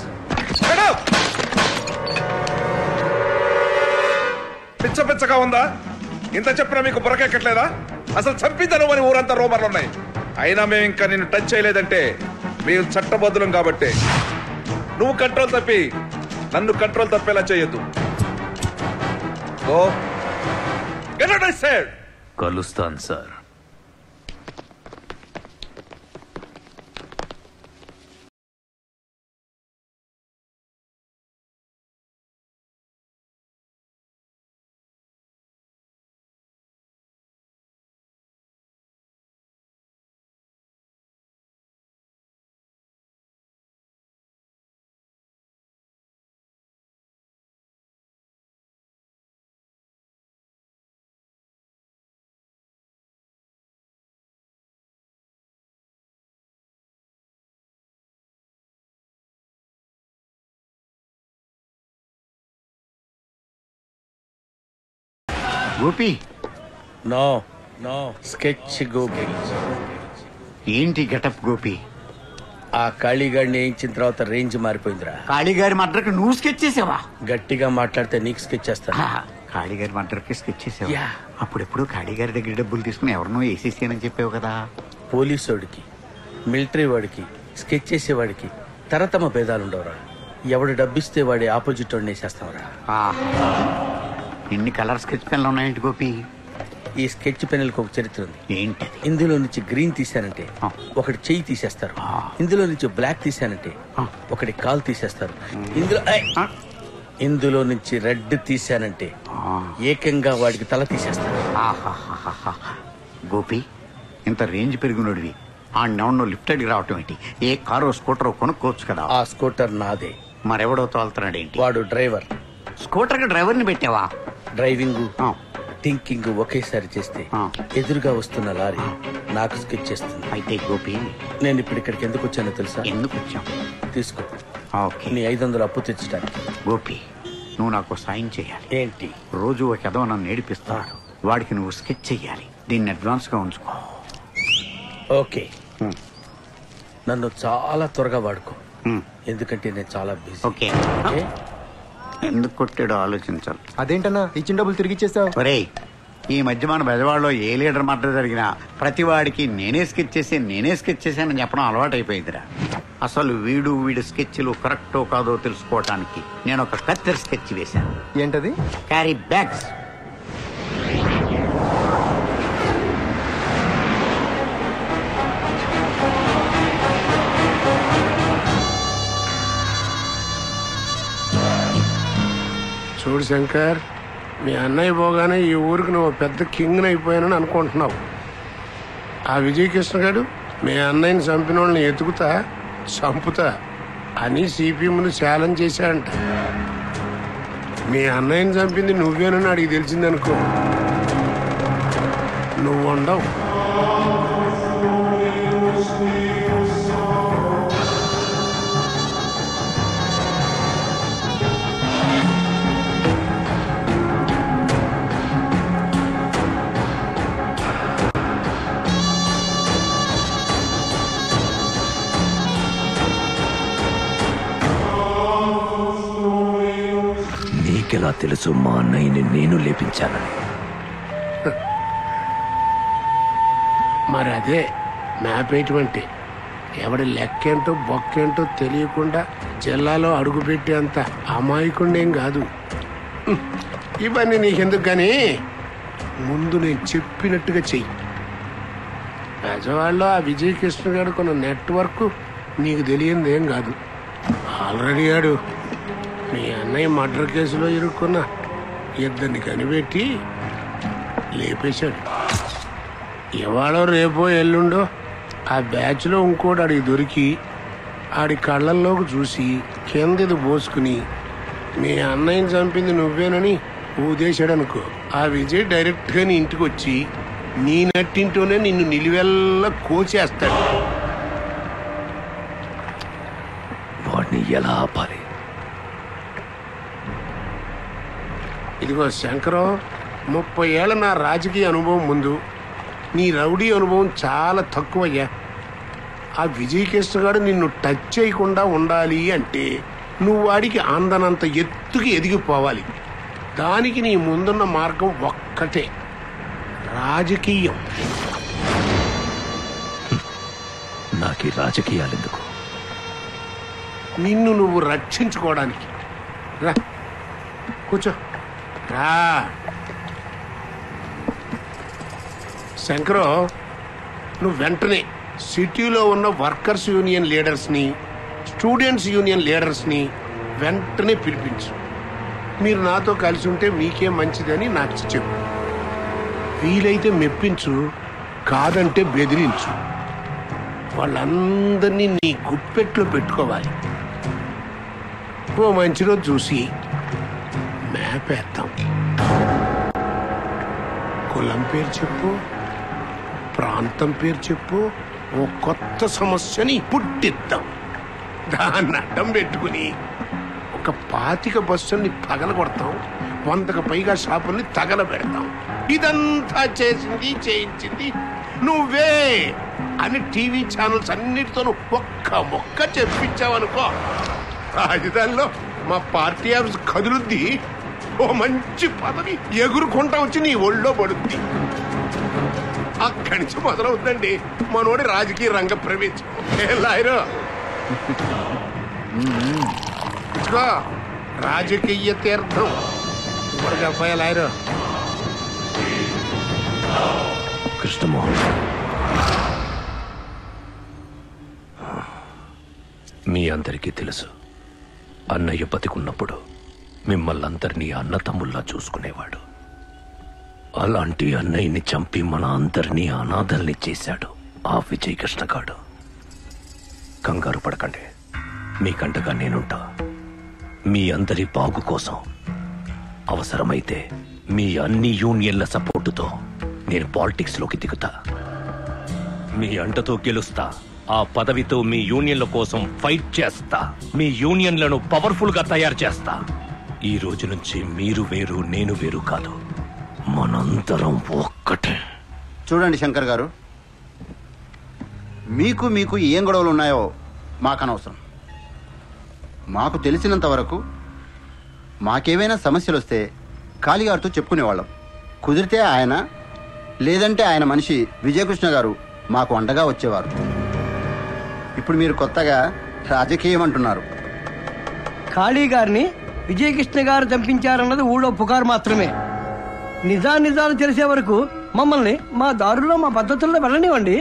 పిచ్చ పిచ్చగా ఉందా? ఇంత చెప్పినా మీకు బుర్రకెక్కట్లేదా? అసలు చంపిద్దను అని ఊరంతా రూమర్లు ఉన్నాయి. అయినా మేము ఇంకా నిన్ను టచ్ చేయలేదంటే మేము చట్టబద్ధులం కాబట్టి. నువ్వు కంట్రోల్ తప్పి నన్ను కంట్రోల్ తప్పేలా చేయొద్దు. కలుస్తాను sir. Gopi no no sketch Gopi. ఏంటి గెటప్ గోపి? ఆ కాళీగాడిని వేయించిన తర్వాత రేంజ్ మారిపోయిందిరా. కాళీగారి మర్డర్కి నువ్వు స్కెచ్ చేసావా? గట్టిగా మాట్లాడితే నీకు స్కెచ్ చేస్తాను. కాళీగారి మర్డర్కి స్కెచ్ చేసావా? అప్పుడెప్పుడు కాళీగారి దగ్గర డబ్బులు తీసుకుని ఎవరినో వేసేసానని చెప్పావు కదా. పోలీసు వాడికి, మిలిటరీ వాడికి, స్కెచ్ చేసేవాడికి తరతమ భేదాలుండవురా. ఎవడు డబ్బిస్తే వాడి ఆపోజిట్ వాడిని వేసేస్తావురా. ఎన్ని కలర్ స్కెచ్ పెన్లు ఉన్నాయండి గోపి? ఈ స్కెచ్ పెన్నులకు ఒక చరిత్ర ఉంది. ఏంటి? ఇందులో నుంచి గ్రీన్ తీశానంటే ఒకటి చెయ్యి తీసేస్తారు. ఇందులో నుంచి బ్లాక్ తీశానంటే ఒకటి కాలు తీసేస్తారు. ఇందులో నుంచి రెడ్ తీశానంటే ఏకంగా వాడికి తల తీసేస్తారు. గోపి, ఇంత రేంజ్ పెరిగినోడివి ఆ నౌన్ లిఫ్ట్ అడిగి రావటం ఏంటి? ఏ కారో స్కూటర్ కొనుక్కోవచ్చు కదా. ఆ స్కూటర్ నాదే. మరెవడో తోలుతున్నాడు ఏంటి? వాడు డ్రైవర్. స్కూటర్ కి డ్రైవర్ ని పెట్టావా? డ్రైవింగ్ థింకింగ్ ఒకేసారి చేస్తే ఎదురుగా వస్తున్న లారీ నాకు స్కెచ్ చేస్తుంది. అయితే గోపి, నేను ఇప్పుడు ఇక్కడికి ఎందుకు వచ్చానో తెలుసా? ఎందుకు వచ్చాం? తీసుకో. ఓకే. నీ 500 అప్పు తెచ్చడానికి. గోపి, నువ్వు నాకు సాయం చేయాలి. ఏంటి? రోజు ఒక ఎదవ నన్ను ఏడిపిస్తాడు. వాడికి నువ్వు స్కెచ్ చెయ్యాలి. దీన్ని అడ్వాన్స్ గా ఉంచుకో. ఓకే. నన్ను చాలా త్వరగా వాడుకో, ఎందుకంటే నేను చాలా బిజీ. ఓకే. ఎందుకు కొట్టాడో ఆలోచించాలి. అదేంటన్నా ఇచ్చిన డబ్బులు తిరిగి ఇచ్చేసావు? ఒరేయ్, ఈ మధ్య మన బెజవాడలో ఏ లీడర్ మర్డర్ జరిగినా ప్రతి వాడికి నేనే స్కెచ్ చేశానని చెప్పడం అలవాటు అయిపోయిందిరా. అసలు వీడి స్కెచ్లు కరెక్టో కాదో తెలుసుకోవటానికి నేను ఒక కత్తెర స్కెచ్ వేశాను. ఏంటది? Carry bags. చూడు శంకర్, మీ అన్నయ్య పోగానే ఈ ఊరికి నువ్వు పెద్ద కింగ్ని అయిపోయానని అనుకుంటున్నావు. ఆ విజయకృష్ణ గారు మీ అన్నయ్యని చంపిన వాళ్ళని ఎతుకుతా చంపుతా అని సిపి ముందు ఛాలెంజ్ చేశాడంట. మీ అన్నయ్యని చంపింది నువ్వేనని అడిగి తెలిసిందనుకో, నువ్వు ఉండవు. నీకెలా తెలుసు మా అన్నయ్యని నేను లేపించానని? మరి అదే మ్యాప్ ఎటువంటి ఎవడి లెక్కేంటో బొక్కేంటో తెలియకుండా జిల్లాలో అడుగుపెట్టేంత అమాయకుండేం కాదు. ఇవన్నీ నీకెందుకు కానీ ముందు నేను చెప్పినట్టుగా చెయ్యి. బెజవాడలో ఆ విజయకృష్ణ గారు కొన్న నెట్వర్క్ నీకు తెలియంది ఏం కాదు. ఆల్రెడీ ఆడు మీ అన్నయ్య మర్డర్ కేసులో ఇరుక్కున్న ఇద్దరిని కనిపెట్టి లేపేశాడు. ఇవాళ రేపో ఎల్లుండో ఆ బ్యాచ్లో ఇంకోటి ఆడికి దొరికి ఆడి కళ్ళల్లోకి చూసి కిందది పోసుకుని మీ అన్నయ్యని చంపింది నువ్వేనని ఊదేశాడు అనుకో, ఆ విజయ్ డైరెక్ట్గా నీ ఇంటికి వచ్చి నీ నట్టింటోనే నిన్ను నిలువెల్లా కోచేస్తాడు. వాడిని ఎలా ఆపాలి? ఇదిగో శంకరం, 30 ఏళ్ళ నా రాజకీయ అనుభవం ముందు నీ రౌడీ అనుభవం చాలా తక్కువయ్యా. ఆ విజయకృష్ణ గారు నిన్ను టచ్ చేయకుండా ఉండాలి అంటే నువ్వు వాడికి అందనంత ఎత్తుకి ఎదిగిపోవాలి. దానికి నీ ముందున్న మార్గం ఒక్కటే, రాజకీయం. నాకు రాజకీయాలు ఎందుకు? నిన్ను నువ్వు రక్షించుకోవడానికి. రా కూర్చో. రా శంకరం, నువ్వు వెంటనే సిటీలో ఉన్న వర్కర్స్ యూనియన్ లీడర్స్ని, స్టూడెంట్స్ యూనియన్ లీడర్స్ని వెంటనే పిలిపించు. మీరు నాతో కలిసి ఉంటే మీకే మంచిదని నాకు చెప్పు. వీలైతే మెప్పించు, కాదంటే బెదిరించు. వాళ్ళందరినీ నీ గుప్పెట్లో పెట్టుకోవాలి. ఓ మంచి రోజు చూసి మ్యాప్ వేద్దాం. కులం పేరు చెప్పు, ప్రాంతం పేరు చెప్పు, ఓ కొత్త సమస్యని పుట్టిద్దాం. దాన్ని అడ్డం పెట్టుకుని ఒక 25 బస్సుల్ని పగలగొడతాం. 100కు పైగా షాపుల్ని తగలబెడతాం. ఇదంతా చేయించింది నువ్వే అని టీవీ ఛానల్స్ అన్నిటితోనూ ఒక్క మొక్క చెప్పించావనుకో, రాజధానిలో మా పార్టీ ఆఫీస్ కదులుద్ది. ఓ మంచి పదవి ఎగురుకుంటా వచ్చి నీ ఒళ్ళో పడుద్ది. అక్కడి నుంచి మొదలవుతుందండి మనోడి రాజకీయ రంగ ప్రవేశం. లాయరు ఇచ్చుకో రాజకీయ తీర్థం. ఇప్పుడు చెప్పాయా లాయరు? కృష్ణమోహన్, మీ అందరికీ తెలుసు, అన్నయ్య బతికున్నప్పుడు మిమ్మల్ని అందరినీ అన్న తమ్ముల్లా చూసుకునేవాడు. అలాంటి అన్నయ్యని చంపి మన అందరినీ అనాథల్ని చేశాడు ఆ విజయ్ కృష్ణగాడు. కంగారు పడకండి, మీకంటగా నేనుంటా. మీ అందరి బాగు కోసం అవసరమైతే మీ అన్ని యూనియన్ల సపోర్టుతో నేను పాలిటిక్స్ లోకి దిగుతా. మీ అంటతో గెలుస్తా. ఆ పదవితో మీ యూనియన్ల కోసం ఫైట్ చేస్తా. మీ యూనియన్లను పవర్ఫుల్ గా తయారు చేస్తా. ఈ రోజు నుంచి మీరు వేరు, నేను వేరు కాదు, మనందరం ఒక్కటే. చూడండి శంకర్ గారు, మీకు ఏం గొడవలు ఉన్నాయో మాకనవసరం. మాకు తెలిసినంత వరకు మాకేవైనా సమస్యలు వస్తే కాళీగారితో చెప్పుకునేవాళ్ళం. కుదిరితే ఆయన, లేదంటే ఆయన మనిషి విజయకృష్ణ గారు మాకు అండగా వచ్చేవారు. ఇప్పుడు మీరు కొత్తగా రాజకీయం అంటున్నారు. ఖాళీ గారిని విజయకృష్ణ గారు చంపించారన్నది ఊళ్ళో పుకారు మాత్రమే. నిజాలు తెలిసే వరకు మమ్మల్ని మా దారుల్లో మా పద్ధతుల్లో వెళ్ళనివ్వండి.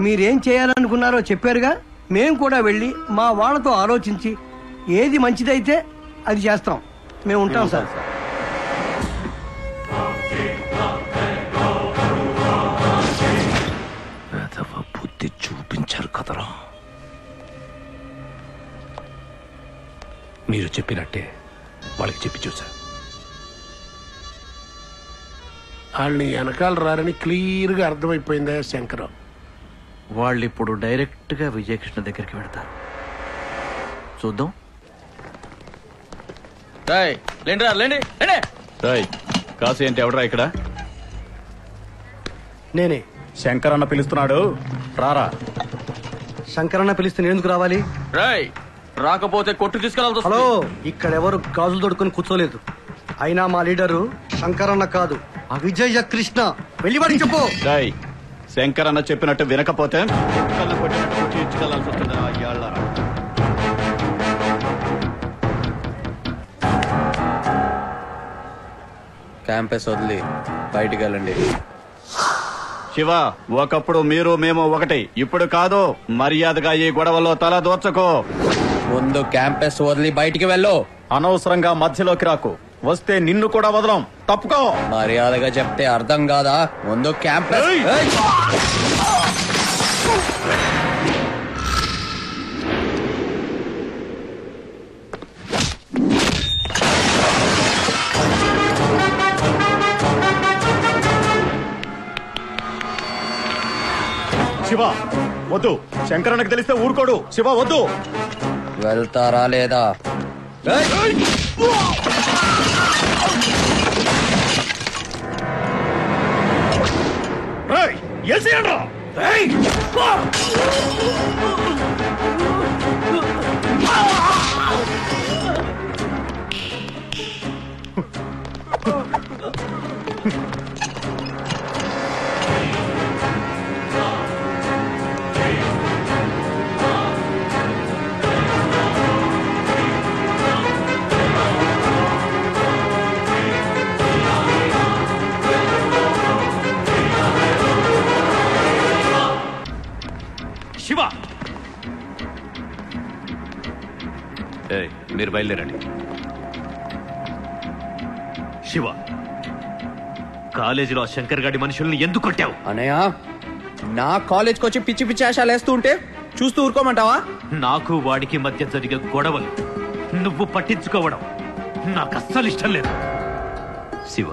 మీరేం చేయాలనుకున్నారో చెప్పారుగా, మేం కూడా వెళ్ళి మా వాళ్ళతో ఆలోచించి ఏది మంచిదైతే అది చేస్తాం. మేము ఉంటాం సార్. బుద్ధి చూపించారు కదరా. మీరు చెప్పినట్టే వాళ్ళకి చెప్పి చూసా. వాళ్ళని వెనకాల రారని క్లియర్ గా అర్థమైపోయిందా శంకరం? వాళ్ళు ఇప్పుడు డైరెక్ట్ గా విజయకృష్ణ దగ్గరికి వెళ్తారు. చూద్దాం. కాసు ఏంటి, ఎవడరా ఇక్కడ? నేనే. శంకరన్న పిలుస్తున్నాడు, రారా. శంకరన్న పిలిస్తే నేను ఎందుకు రావాలి? రాకపోతే కొట్టు తీసుకెళ్ళాల్సి హలో, ఇక్కడెవరు గాజులు దొడుకుని కూర్చోలేదు. అయినా మా లీడరు శంకరన్న కాదు, ఆ విజయ కృష్ణ. వెళ్ళి వాడికి చెప్పు. శంకరన్న చెప్పినట్టు వినకపోతే ఇచ్చుకెళ్లాల్సి వస్తుంది. క్యాంపస్ వదిలి బయటికి వెళ్ళండి. శివ, ఒకప్పుడు మీరు మేము ఒకటి, ఇప్పుడు కాదు. మర్యాదగా ఈ గొడవలో తల దోర్చకో. ముందు క్యాంపస్ వదిలి బయటికి వెళ్ళు. అనవసరంగా మధ్యలోకి రాకు, వస్తే నిన్ను కూడా వదలం. తప్పుకో. మర్యాదగా చెప్తే అర్థం కాదా? ముందు క్యాంపస్. శివ వద్దు, శంకరన్నకి తెలిస్తే ఊరుకోడు. శివ వద్దు. వెళ్తారా లేదా? శివ, మీరు బయలుదేరండి. శివ, కాలేజీలో శంకర్ గాడి మనుషుల్ని ఎందుకు కొట్టావు? అనయ్య, నా కాలేజ్కి వచ్చి పిచ్చి పిచ్చి ఆశాలు వేస్తూ ఉంటే చూస్తూ ఊరుకోమంటావా? నాకు వాడికి మధ్య జరిగే గొడవలు నువ్వు పట్టించుకోవడం నాకు అస్సలు ఇష్టం లేదు. శివ,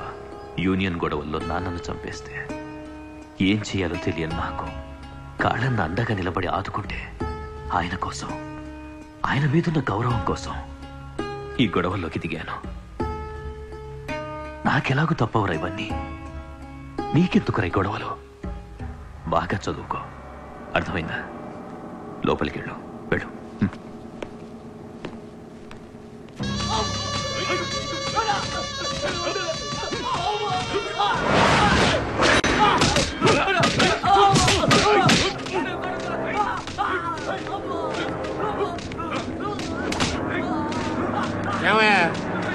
యూనియన్ గొడవల్లో నాన్నను చంపేస్తే ఏం చేయాలో తెలియని నాకు కాళ్ళన్న అండగా నిలబడి ఆదుకుంటే, ఆయన కోసం, ఆయన మీదున్న గౌరవం కోసం ఈ గొడవల్లోకి దిగాను. నాకెలాగూ తప్పవరా ఇవన్నీ. నీకెందుకురా ఈ గొడవలు? బాగా చదువుకో, అర్థమైందా? లోపలికి వెళ్ళు, వెళ్ళు. ఏమయ్యా,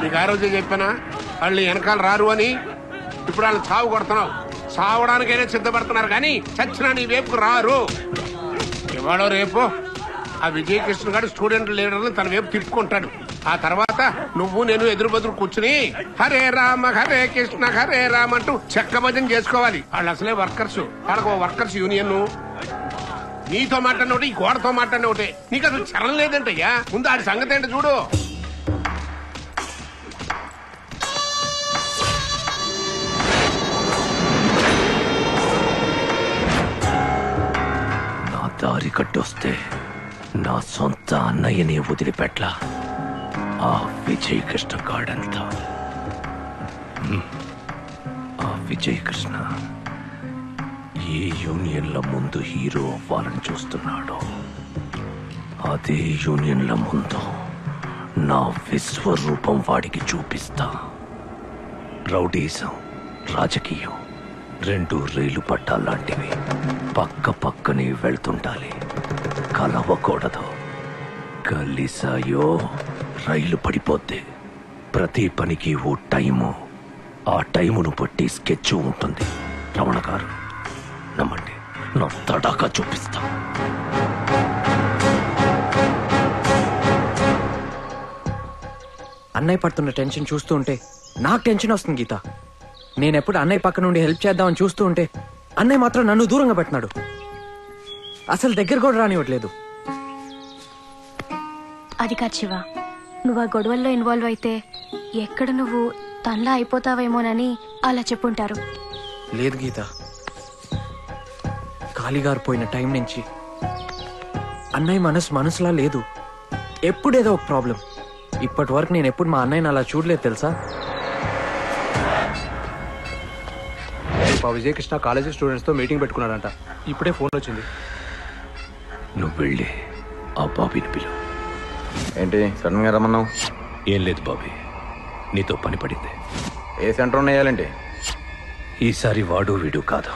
నీకు ఆ రోజే చెప్పానా వాళ్ళు వెనకాల రారు అని? ఇప్పుడు వాళ్ళు చావు కొడుతున్నావు. చావడానికైనా సిద్ధపడుతున్నారు కానీ చచ్చినా నీ వైపుకు రారు. ఇవాళ రేపు ఆ విజయకృష్ణ గారు స్టూడెంట్ లీడర్ని తన వైపు తిప్పుకుంటాడు. ఆ తర్వాత నువ్వు నేను ఎదురు బదురు కూర్చుని హరే రామ హరే కృష్ణ హరే రామ అంటూ చెక్క భజన చేసుకోవాలి. వాళ్ళు అసలే వర్కర్స్, వాళ్ళకు వర్కర్స్ యూనియన్. నీతో మాట్లాడిన ఒకటి, ఈ గోడతో మాట్లాడిన ఒకటి. నీకు అసలు చలం లేదంటయ్యా. ముందు ఆడి సంగతి ఏంటో చూడు. దారి కట్టొస్తే నా సొంత అన్నయ్యని వదిలిపెట్ల. ఆ విజయ్ కృష్ణ గాడంతా, ఆ విజయ్ కృష్ణ ఏ యూనియన్ల ముందు హీరో అవ్వాలని చూస్తున్నాడో అదే యూనియన్ల ముందు నా విశ్వరూపం వాడికి చూపిస్తా. రౌడీజం, రాజకీయం రెండు రైలు పట్టాలాంటివి. పక్క పక్కనే వెళ్తుండాలి, కలవకూడదు. కలిసాయో రైలు పడిపోద్ది. ప్రతి పనికి ఓ టైము, ఆ టైమును బట్టి స్కెచ్ ఉంటుంది. రమణ గారు నమ్మండి, నా తడాకా చూపిస్తా. అన్నయ్య పడుతున్న టెన్షన్ చూస్తూ ఉంటే నాకు టెన్షన్ వస్తుంది గీత. నేనెప్పుడు అన్నయ్య పక్క నుండి హెల్ప్ చేద్దామని చూస్తూ ఉంటే అన్నయ్య మాత్రం నన్ను దూరంగా పెట్టినాడు. అసలు దగ్గర కూడా రానివ్వట్లేదు. అది కాదు శివ, నువ్వు ఆ గొడవల్లో ఇన్వాల్వ్ అయితే ఎక్కడ నువ్వు తనలా అయిపోతావేమోనని అలా చెప్పుంటారు. లేదు గీత, కాళీగారు పోయిన టైం నుంచి అన్నయ్య మనసులా లేదు. ఎప్పుడేదో ఒక ప్రాబ్లం. ఇప్పటి వరకు నేను ఎప్పుడు మా అన్నయ్యని అలా చూడలేదు తెలుసా. విజయకృష్ణ కాలేజీ స్టూడెంట్స్ తో మీటింగ్ పెట్టుకున్నాడంట. ఇప్పుడే ఫోన్ వచ్చింది. నువ్వు వెళ్ళి ఆ బాబీని పిలు. ఏంటి సడన్ గా రమ్మన్నావు? ఏం లేదు బాబీ, నీతో పని పడింది. ఏ సెంటర్ వేయాలండి? ఈసారి వాడు వీడు కాదు,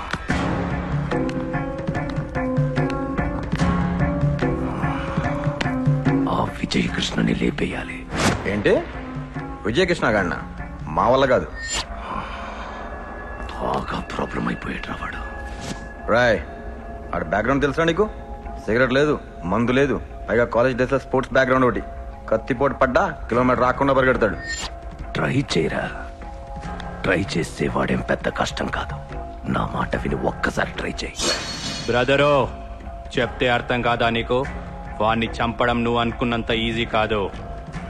ఆ విజయకృష్ణని లేపేయాలి. ఏంటి విజయకృష్ణ గాడినా? మా వల్ల కాదు. బాగా ప్రాబ్లం అయిపోయాడు వాడు. రాయ్, ఆడ బ్యాక్గ్రౌండ్ తెలుసా నీకు? సిగరెట్ లేదు, మందు లేదు, పైగా కాలేజ్ డేస్ లో స్పోర్ట్స్ బ్యాక్గ్రౌండ్ ఒకటి. కత్తిపోటు పడ్డా కిలోమీటర్ రాకుండా పరిగెడతాడు. ట్రై చేయరా, ట్రై చేస్తే వాడేం పెద్ద కష్టం కాదు. నా మాట విని ఒక్కసారి ట్రై చేయి. బ్రదరో, చెప్తే అర్థం కాదా నీకు? వాణ్ణి చంపడం నువ్వు అనుకున్నంత ఈజీ కాదు.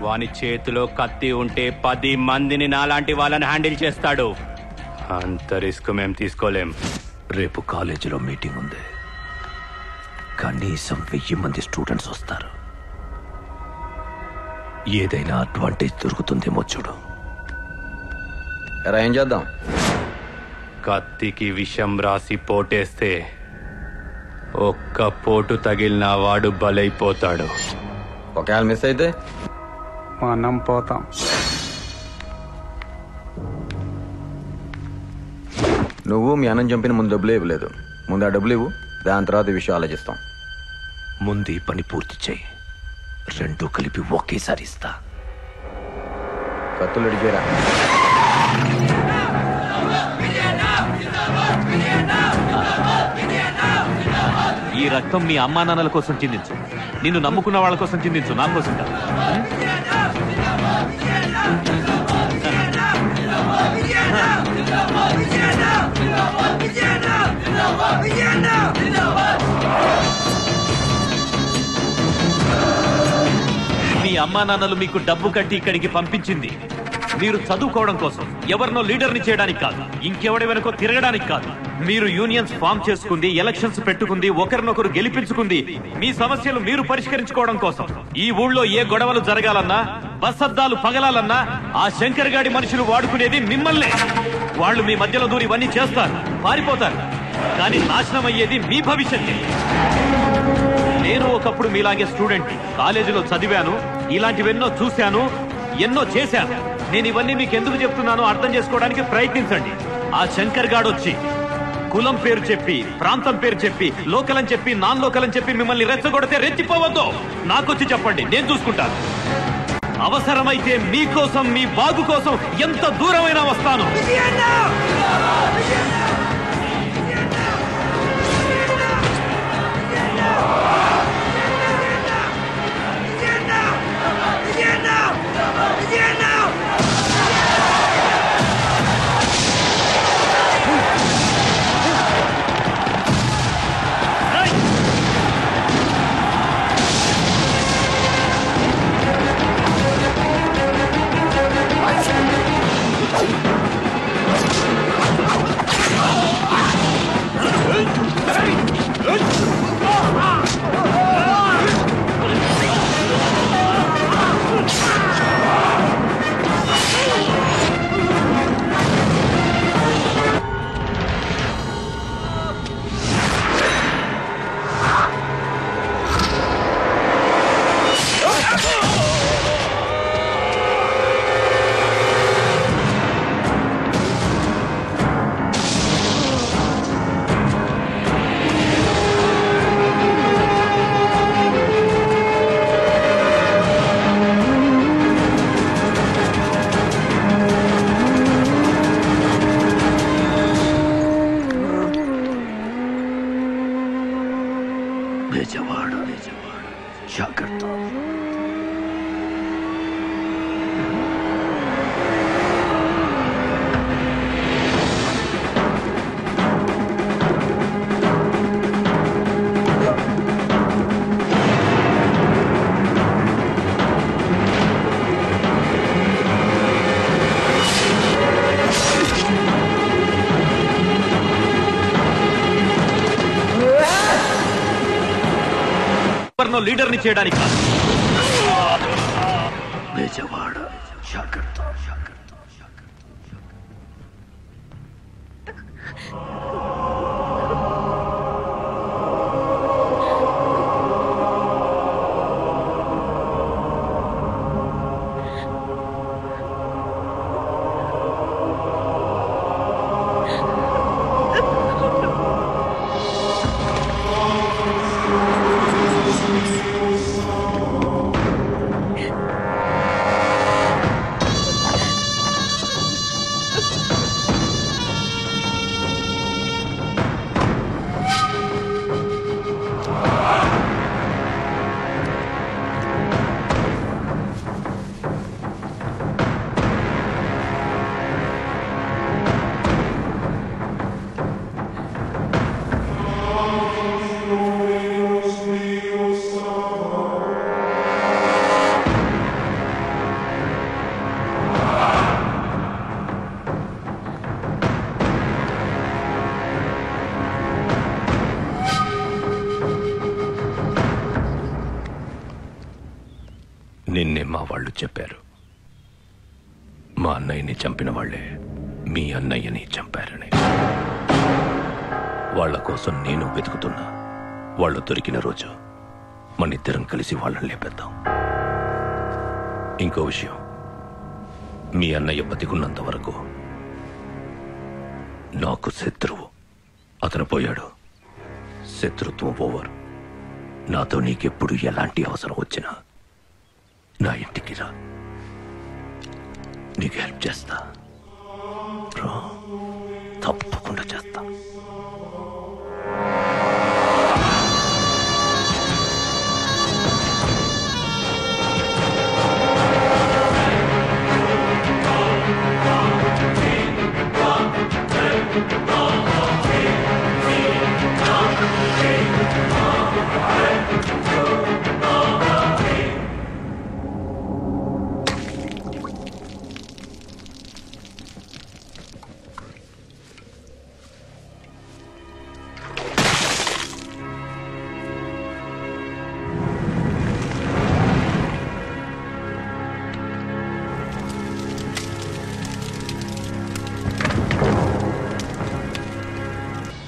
వాని చేతిలో కత్తి ఉంటే 10 మందిని నాలాంటి వాళ్ళని హ్యాండిల్ చేస్తాడు. అంత రిస్క్ మేం తీసుకోలేం. రేపు కాలేజీలో మీటింగ్ ఉంది, కనీసం 1000 మంది స్టూడెంట్స్ వస్తారు. ఏదైనా అడ్వాంటేజ్ దొరుకుతుందేమో చూడు. ఏం చేద్దాం? కత్తికి విషం రాసి పోటేస్తే ఒక్క పోటు తగిలిన వాడు బలైపోతాడు. ఒకవేళ మిస్ అయితే మనం పోతాం. నువ్వు మీ అన్నం చంపిన ముందు డబ్బులు ఇవ్వలేదు. ముందు ఆ డబ్బులు ఇవ్వు, దాని తర్వాత ఈ విషయం ఆలోచిస్తాం. ముందు ఈ పని పూర్తి చేయి, రెండు కలిపి ఒకేసారి ఇస్తా. కత్తులు అడిగారా? ఈ రక్తం మీ అమ్మా నాన్నల కోసం చిందించు, నిన్ను నమ్ముకున్న వాళ్ళ కోసం చిందించు, నా కోసం కాదు. మీ అమ్మా నాన్నలు మీకు డబ్బు కట్టి ఇక్కడికి పంపించింది మీరు చదువుకోవడం కోసం, ఎవరినో లీడర్ని చేయడానికి కాదు, ఇంకెవడి వెనుకో తిరగడానికి కాదు. మీరు యూనియన్స్ ఫామ్ చేసుకుంది, ఎలక్షన్స్ పెట్టుకుంది, ఒకరినొకరు గెలిపించుకుంది మీ సమస్యలు మీరు పరిష్కరించుకోవడం కోసం. ఈ ఊళ్ళో ఏ గొడవలు జరగాలన్నా బస్ అద్దాలు పగలాలన్నా ఆ శంకర్ గాడి మనుషులు వాడుకునేది మిమ్మల్నే. వాళ్ళు మీ మధ్యలో దూరి ఇవన్నీ చేస్తారు, పారిపోతారు, కానీ నాశనం అయ్యేది మీ భవిష్యత్తు. నేను ఒకప్పుడు మీలాగే స్టూడెంట్, కాలేజీలో చదివాను, ఇలాంటివెన్నో చూశాను, ఎన్నో చేశాను. నేను ఇవన్నీ మీకు ఎందుకు చెప్తున్నానో అర్థం చేసుకోవడానికి ప్రయత్నించండి. ఆ శంకర్ గాడు వచ్చి కులం పేరు చెప్పి, ప్రాంతం పేరు చెప్పి, లోకల్ అని చెప్పి, నాన్ లోకల్ అని చెప్పి మిమ్మల్ని రెచ్చగొడితే రెచ్చిపోవద్దు. నాకొచ్చి చెప్పండి, నేను చూసుకుంటాను. అవసరమైతే మీకోసం, మీ బాగు కోసం ఎంత దూరమైనా వస్తాను. లీడర్ని చేయడానికి కాదు. నిన్నే మా వాళ్ళు చెప్పారు, మా అన్నయ్యని చంపిన వాళ్లే మీ అన్నయ్యని చంపారని. వాళ్ల కోసం నేను వెతుకుతున్నా. వాళ్ళు దొరికిన రోజు మనిద్దరం కలిసి వాళ్ళని లేపేద్దాం. ఇంకో విషయం, మీ అన్నయ్య బతికున్నంత వరకు నాకు శత్రువు. అతను పోయాడు, శత్రుత్వం ఓవర్. నాతో నీకెప్పుడు ఎలాంటి అవసరం వచ్చినా నా ఇంటికి రా, నీకు హెల్ప్ చేస్తా. తప్పకుండా చేస్తా.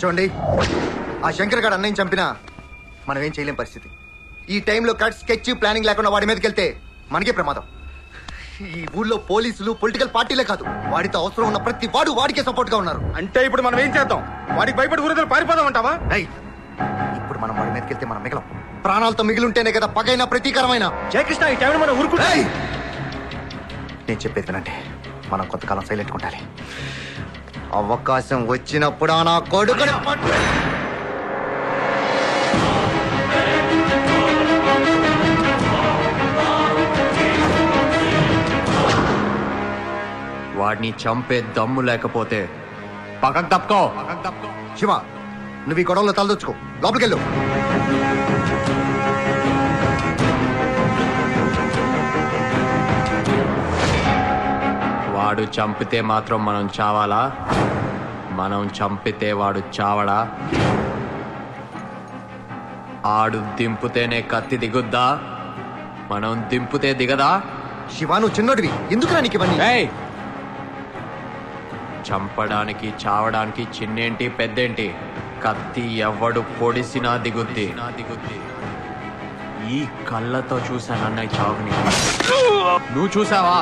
చూడండి, ఆ శంకర్ గారు అన్నయ్య చంపినా మనం ఏం చేయలేం పరిస్థితి. ఈ టైంలో కట్ స్కెచ్ ప్లానింగ్ లేకుండా వాడి మీదకి వెళ్తే మనకే ప్రమాదం. ఈ ఊళ్ళో పోలీసులు పొలిటికల్ పార్టీలే కాదు, వాడితో అవసరం ఉన్న ప్రతి వాడు వాడికే సపోర్ట్ గా ఉన్నారు. అంటే ఇప్పుడు మనం ఏం చేద్దాం? వాడికి భయపడి గురుదలు పారిపోదాం అంటావా? ఇప్పుడు మనం వాడి మీదకి వెళ్తే మనం మిగలం. ప్రాణాలతో మిగిలింటేనే కదా పగైనా ప్రతీకారమైన. జయకృష్ణ, ఈ టైంలో మనం ఊరుకు. నేను చెప్పేది వినండి, మనం కొంతకాలం సైలెంట్ ఉండాలి. అవకాశం వచ్చినప్పుడు నా కొడుకుని వాడిని చంపే దమ్ము లేకపోతే పక్కకు తప్పుకో. శివ, నువ్వు ఈ గొడవలో తలదొచ్చుకో, లోపలికెళ్ళు. వాడు చంపితే మాత్రం మనం చావాలా? మనం చంపితే వాడు చావడా? ఆడు దింపుతేనే కత్తి దిగుద్దా? మనం దింపుతే దిగదా? శివ, నువ్వు చిన్నోడివి, ఎందుకు నీకు ఇవన్నీ? చంపడానికి చావడానికి చిన్నేంటి పెద్దేంటి? కత్తి ఎవడు పొడిసినా దిగుద్ది. ఈ కళ్ళతో చూశాను అన్నయ్య చావుని. నువ్వు చూసావా?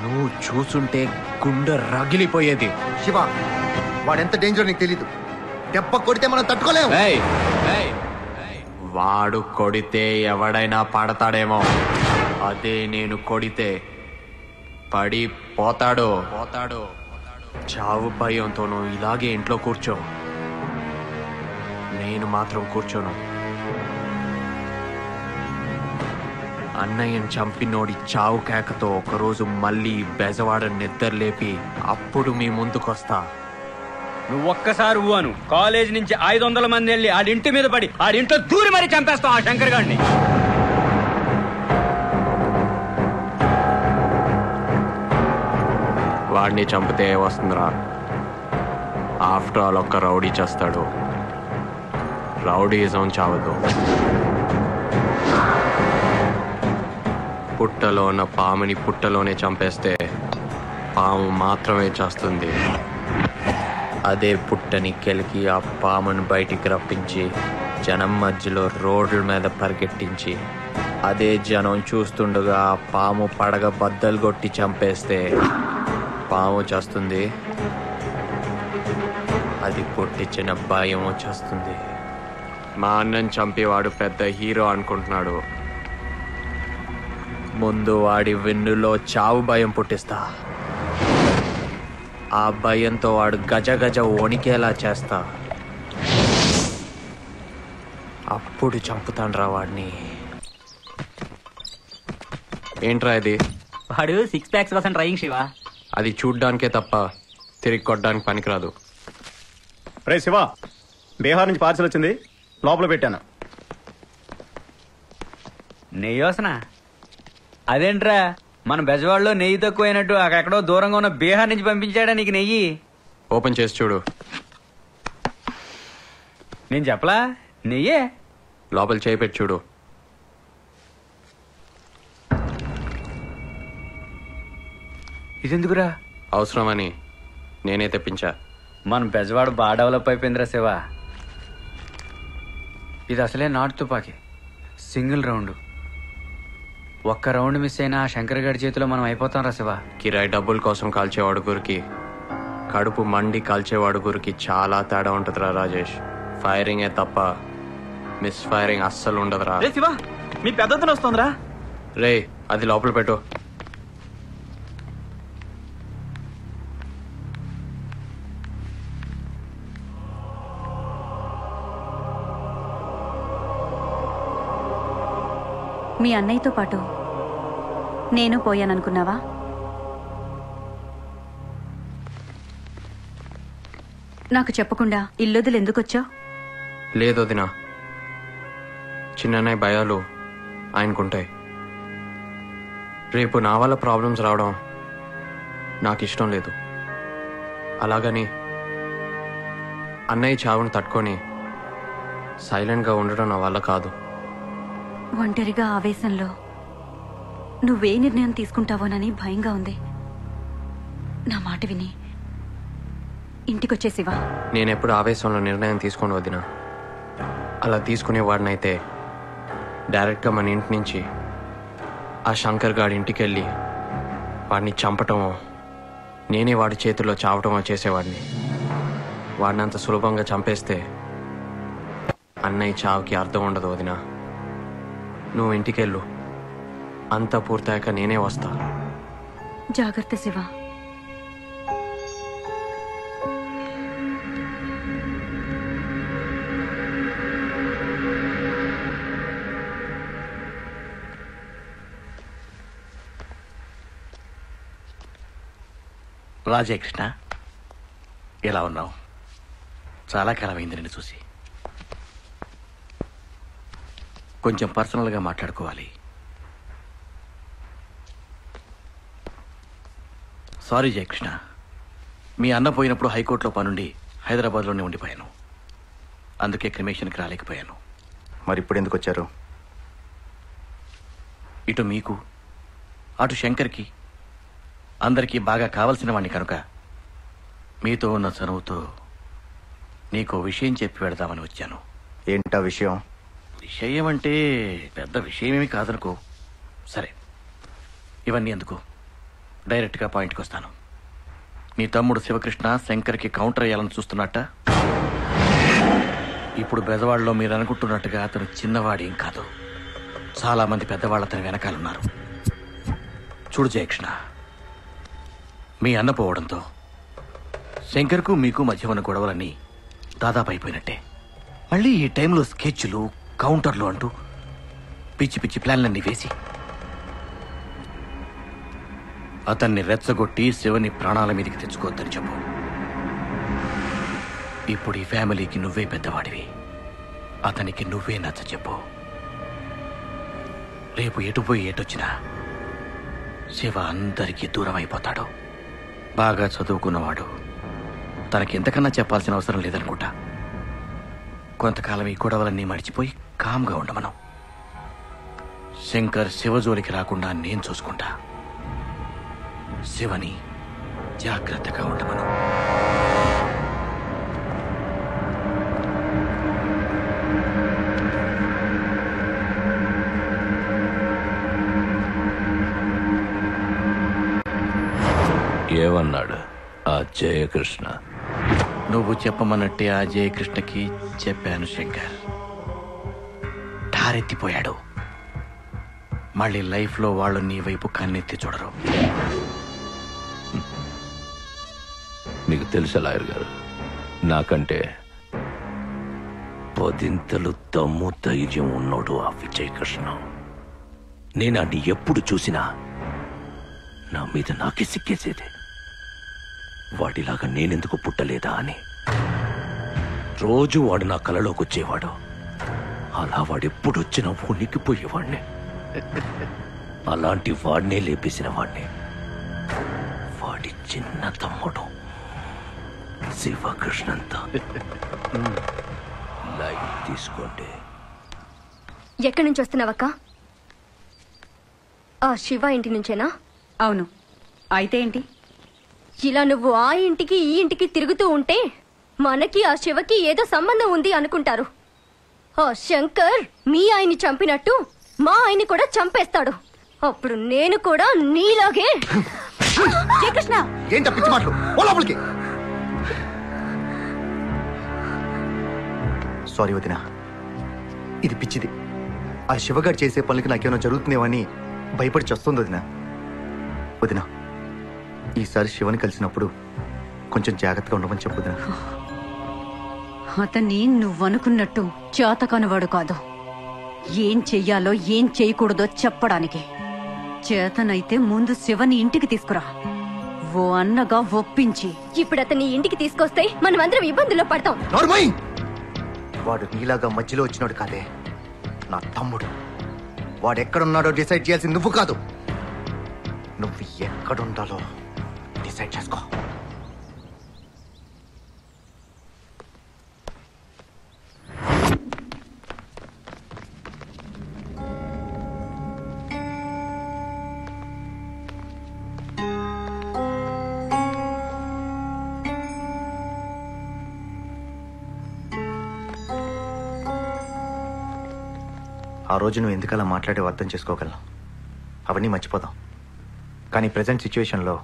నువ్వు చూసుంటే గుండె రగిలిపోయేది. శివ, వాడెంత డేంజర్ నీకు తెలీదు. దెబ్బ కొడితే మనం తట్టుకోలేము. వాడు కొడితే ఎవడైనా పడతాడేమో, అదే నేను కొడితే పడి పోతాడు. చావు భయంతోనూ ఇలాగే ఇంట్లో కూర్చో. నేను మాత్రం కూర్చోను. అన్నయ్యను చంపినోడి చావు కేకతో ఒకరోజు మళ్ళీ బెజవాడ నిద్రలేపి అప్పుడు మీ ముందుకొస్తా. నువ్వు ఒక్కసారి ఊను కాలేజ్ నుంచి 500 మంది వెళ్ళి ఆడింటి మీద పడి ఆడింట్లో దూరి మరీ చంపేస్తాం ఆ శంకర్ గారిని. వాడిని చంపితే వస్తుందిరా? ఆఫ్టర్ ఆల్ ఒక్క రౌడీ చేస్తాడు. రౌడీజం చావదు. పుట్టలో ఉన్న పాముని పుట్టలోనే చంపేస్తే పాము మాత్రమే చేస్తుంది. అదే పుట్టని కెలికి ఆ పామును బయటికి రప్పించి జనం మధ్యలో రోడ్ల మీద పరిగెట్టించి అదే జనం చూస్తుండగా ఆ పాము పడగ బద్దలు కొట్టి చంపేస్తే పాము చేస్తుంది. అది పుట్టించిన భయం వచ్చేస్తుంది. మా అన్నని చంపేవాడు పెద్ద హీరో అనుకుంటున్నాడు. ముందు వాడి వెన్నులో చావు భయం పుట్టిస్తా. ఆ భయంతో వాడు గజ గజ వణికేలా చేస్తా. అప్పుడు చంపుతాన్రా వాడిని. ఏంట్రా ఇది? వాడు 6 packs కోసం ట్రైయింగ్ శివ. అది చూడ్డానికే తప్ప తిరిగి కొట్టడానికి పనికిరాదు. రే శివ, బీహార్ నుంచి పార్సల్ వచ్చింది, లోపల పెట్టాను. నెయ్యి వసనా? అదేంట్రా, మన బెజవాడలో నెయ్యి తక్కువైనట్టు అక్కడెక్కడో దూరంగా ఉన్న బీహార్ నుంచి పంపించాడా నీకు నెయ్యి? ఓపెన్ చేసి చూడు. నేను చెప్పలా నెయ్యే. లోపల చేయి పెట్టి చూడు. ఇదెందుకురా? అవసరమని నేనే తెప్పించా. మన బెజవాడ బాగా డెవలప్ అయిపోయిందిరా శివ. ఇది అసలే నాటు తుపాకీ, సింగిల్ రౌండ్. ఒక్క రౌండ్ మిస్ అయినా శంకర్ గడి చేతిలో మనం అయిపోతాం రా శివ. కిరాయి డబ్బుల కోసం కాల్చేవాడు గురికి, కడుపు మండి కాల్చేవాడు గురికి చాలా తేడా ఉంటుందిరా రాజేష్. ఫైరింగే తప్ప మిస్ ఫైరింగ్ అస్సలు ఉండదురా. శివ, మీ పెద్దతను వస్తుందిరా. రే, అది లోపల పెట్టు. మీ అన్నయ్యతో పాటు నేను పోయాననుకున్నావా? నాకు చెప్పకుండా ఇల్లొదులు ఎందుకొచ్చావు? లేదు వదినా, చిన్నన్నయ్య భయాలు ఆయనకుంటాయి. రేపు నా వల్ల ప్రాబ్లమ్స్ రావడం నాకు ఇష్టం లేదు. అలాగని అన్నయ్య చావును తట్టుకొని సైలెంట్గా ఉండడం నా వల్ల కాదు. ఒంటరిగా ఆవేశంలో నువ్వే నిర్ణయం తీసుకుంటావోనని భయంగా ఉంది. నా మాట విని ఇంటికొచ్చేసివా? నేనెప్పుడు ఆవేశంలో నిర్ణయం తీసుకోను వదినా. అలా తీసుకునేవాడినైతే డైరెక్ట్గా మన ఇంటి నుంచి ఆ శంకర్ గాడి ఇంటికి వెళ్ళి వాడిని చంపటమో నేనే వాడి చేతుల్లో చావటమో చేసేవాడిని. వాడిని అంత సులభంగా చంపేస్తే అన్నయ్య చావుకి అర్థం ఉండదు వదినా. నువ్వు ఇంటికెళ్ళు, అంతా పూర్తయ్యాక నేనే వస్తా. జాగ్రత్త శివ. రాజకృష్ణ, ఎలా ఉన్నావు? చాలా కాలమైంది నిన్ను చూసి. కొంచెం పర్సనల్గా మాట్లాడుకోవాలి. సారీ జయకృష్ణ, మీ అన్న పోయినప్పుడు హైకోర్టులో పనుండి హైదరాబాద్లోనే ఉండిపోయాను. అందుకే క్రిమేషన్కి రాలేకపోయాను. మరి ఇప్పుడు ఎందుకు వచ్చారు? ఇటు మీకు అటు శంకర్కి అందరికీ బాగా కావలసిన వాడిని కనుక మీతో ఉన్న చనువుతో నీకో విషయం చెప్పి పెడదామని వచ్చాను. ఏంటా విషయం? విషయం అంటే పెద్ద విషయమేమి కాదనుకో. సరే, ఇవన్నీ ఎందుకు, డైరెక్ట్గా పాయింట్కి వస్తాను. నీ తమ్ముడు శివకృష్ణ శంకర్కి కౌంటర్ అయ్యాలని చూస్తున్నట్ట. ఇప్పుడు బెజవాడలో మీరు అనుకుంటున్నట్టుగా అతను చిన్నవాడేం కాదు. చాలామంది పెద్దవాళ్ళు అతని వెనకాలన్నారు. చూడు జయకృష్ణ, మీ అన్న పోవడంతో శంకర్కు మీకు మధ్య ఉన్న గొడవలన్నీ దాదాపు అయిపోయినట్టే. మళ్ళీ ఈ టైంలో స్కెచ్లు కౌంటర్లు అంటూ పిచ్చి పిచ్చి ప్లాన్లన్నీ వేసి అతన్ని రెచ్చగొట్టి శివని ప్రాణాల మీదకి తెచ్చుకోవద్దని చెప్పు. ఇప్పుడు ఈ ఫ్యామిలీకి నువ్వే పెద్దవాడివి. అతనికి నువ్వే నచ్చ చెప్పు. రేపు ఎటుపోయి ఎటొచ్చినా శివ అందరికీ దూరం అయిపోతాడు. బాగా చదువుకున్నవాడు, తనకి ఎంతకన్నా చెప్పాల్సిన అవసరం లేదనుకుంటా. కొంతకాలం ఈ గొడవలన్నీ మర్చిపోయి కామ్గా ఉండమను. శంకర్ శివజోలికి రాకుండా నేను చూసుకుంటా. శివని జాగ్రత్తగా ఉండమను. ఏమన్నాడు ఆ జయకృష్ణ? నువ్వు చెప్పమన్నట్టే ఆ జయకృష్ణకి చెప్పాను శంకర్. ఠారెత్తిపోయాడు. మళ్ళీ లైఫ్లో వాళ్ళు నీ వైపు కన్నెత్తి చూడరు. మీకు తెలుసా లాయర్ గారు, నాకంటే 10 దమ్ము ధైర్యం ఉన్నోడు ఆ విజయకృష్ణ. నేను అన్ని ఎప్పుడు చూసినా నా మీద నాకే సిక్కేసేది. వాడిలాగా నేనెందుకు పుట్టలేదా అని రోజు వాడు నా కలలోకి వచ్చేవాడు. అలా వాడెప్పుడొచ్చినా ఉనికిపోయేవాడిని. అలాంటి వాడినే లేపేసిన వాడిని వాడి చిన్న తమ్ముడు శివకృష్ణంతో. లైట్ తీసుకోండి. ఎక్కడి నుంచి వస్తున్నావక్క? ఆ శివ ఇంటి నుంచేనా? అవును. అయితే ఏంటి? ఇలా నువ్వు ఆ ఇంటికి ఈ ఇంటికి తిరుగుతూ ఉంటే మనకి ఆ శివకి ఏదో సంబంధం ఉంది అనుకుంటారు. ఆ శంకర్ మీ ఆయన్ని చంపినట్టు మా ఆయన్ని కూడా చంపేస్తాడు. అప్పుడు నేను కూడా నీలాగే. జయకృష్ణ, ఏంటి పిచ్చి మాటలు? లోపలికి. సారీ వదినా, ఇది పిచ్చిది. ఆ శివగాడు చేసే పనులకి నాకేమైనా జరుగుతుందేమని భయపడి చస్తుంది వదినా. వదినా, ఈసారి శివని కలిసినప్పుడు కొంచెం జాగ్రత్తగా ఉండమని చెప్పు వదినా. అతన్ని నువ్వనుకున్నట్టు చేతకానివాడు కాదు. ఏం చెయ్యాలో ఏం చేయకూడదో చెప్పడానికి. చేతనైతే ముందు శివని ఇంటికి తీసుకురా. ఓ అన్నగా ఒప్పించి. ఇప్పుడు అతన్ని ఇంటికి తీసుకొస్తే మనమందరం ఇబ్బందుల్లో పడతాం. వాడు నీలాగా మధ్యలో వచ్చినాడు కాదే, నా తమ్ముడు. వాడు ఎక్కడున్నాడో డిసైడ్ చేయాల్సింది నువ్వు కాదు. నువ్వు ఎక్కడుండాలో డిసైడ్ చేసుకో. ఆ రోజు నువ్వు ఎందుకు అలా మాట్లాడే అర్థం చేసుకోగలను. అవన్నీ మర్చిపోదాం. కానీ ప్రజెంట్ సిచ్యువేషన్లో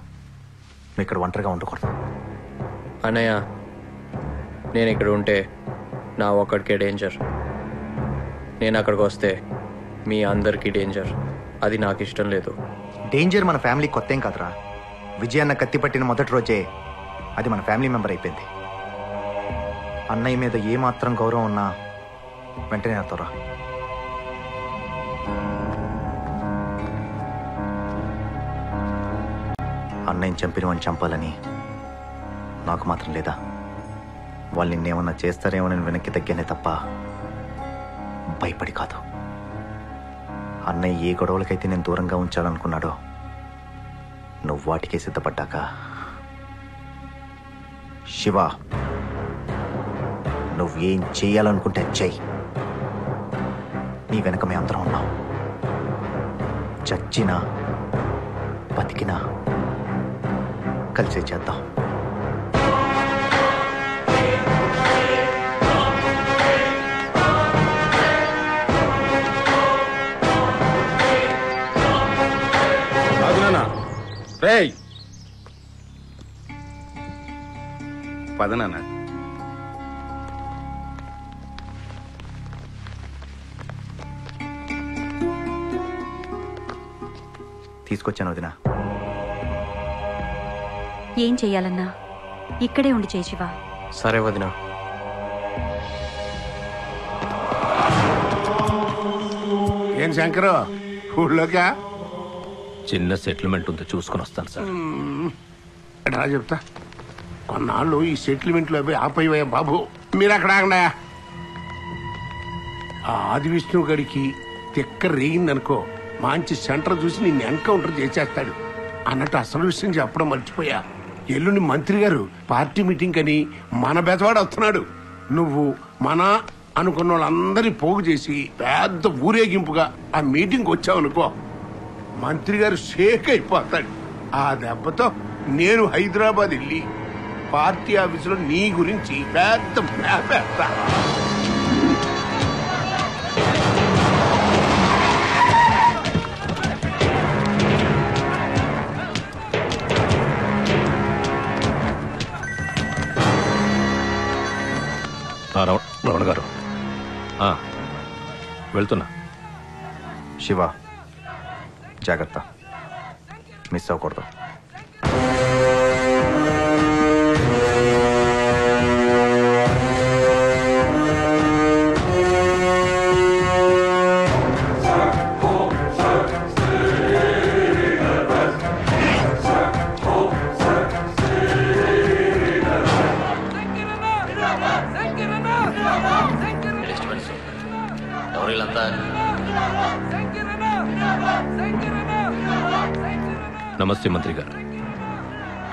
నువ్వు ఇక్కడ ఒంటరిగా ఉండకూడదు. అన్నయ్య, నేను ఇక్కడ ఉంటే నా ఒక్కడికే డేంజర్. నేను అక్కడికి వస్తే మీ అందరికీ డేంజర్. అది నాకు ఇష్టం లేదు. డేంజర్ మన ఫ్యామిలీ కొత్త ఏం కాదురా. విజయ్ అన్న కత్తి పట్టిన మొదటి రోజే అది మన ఫ్యామిలీ మెంబర్ అయిపోయింది. అన్నయ్య మీద ఏమాత్రం గౌరవం ఉన్నా వెంటనే నాతోరా. అన్నయ్యని చంపిన వాడిని చంపాలని నాకు మాత్రం లేదా? వాళ్ళు నిన్నేమన్నా చేస్తారేమో నేను వెనక్కి తగ్గానే తప్ప భయపడి కాదు. అన్నయ్య ఏ గొడవలకైతే నేను దూరంగా ఉంచాలనుకున్నాడో నువ్వు వాటికే సిద్ధపడ్డాక, శివ నువ్వేం చెయ్యాలనుకుంటే చెయ్యి. నీ వెనక మేము అందరం ఉన్నాం. చచ్చినా బతికినా కలిసే చేద్దాం. పదనాన్న. తీసుకొచ్చాను వదినా. ఏం చెయ్యాలన్నా ఇక్కడే ఉండి చేయి శివ. సరే వదినా. ఏం శంకర్, ఊళ్ళోకా? చిన్న సెటిల్మెంట్ ఉంది, చూసుకుని వస్తాను సార్. రా చెప్తా. కొన్నాళ్ళు ఈ సెటిల్మెంట్లు అవి ఆపయ్యా బాబు. మీరు అక్కడ ఆగండాయా. ఆ ఆది విష్ణు గడికి తిక్క రేగిందనుకో, మంచి సెంటర్ చూసి నిన్ను ఎన్కౌంటర్ చేసేస్తాడు అన్నట్టు అసలు విషయం చెప్పడం మర్చిపోయా. ఎల్లుండి మంత్రి గారు పార్టీ మీటింగ్ అని మన బెజవాడ వస్తున్నాడు. నువ్వు మన అనుకున్న వాళ్ళందరినీ పోగు చేసి పెద్ద ఊరేగింపుగా ఆ మీటింగ్ వచ్చావనుకో, మంత్రి గారు షేక్ అయిపోతాడు. ఆ దెబ్బతో నేను హైదరాబాద్ వెళ్ళి పార్టీ ఆఫీసులో నీ గురించి పెద్ద మ్యాప్ వేస్తా. రమణ గారు వెళ్తున్నా. శివ జాగ్రత్త, మిస్ అవ్వకూడదు. నమస్తే మంత్రి గారు.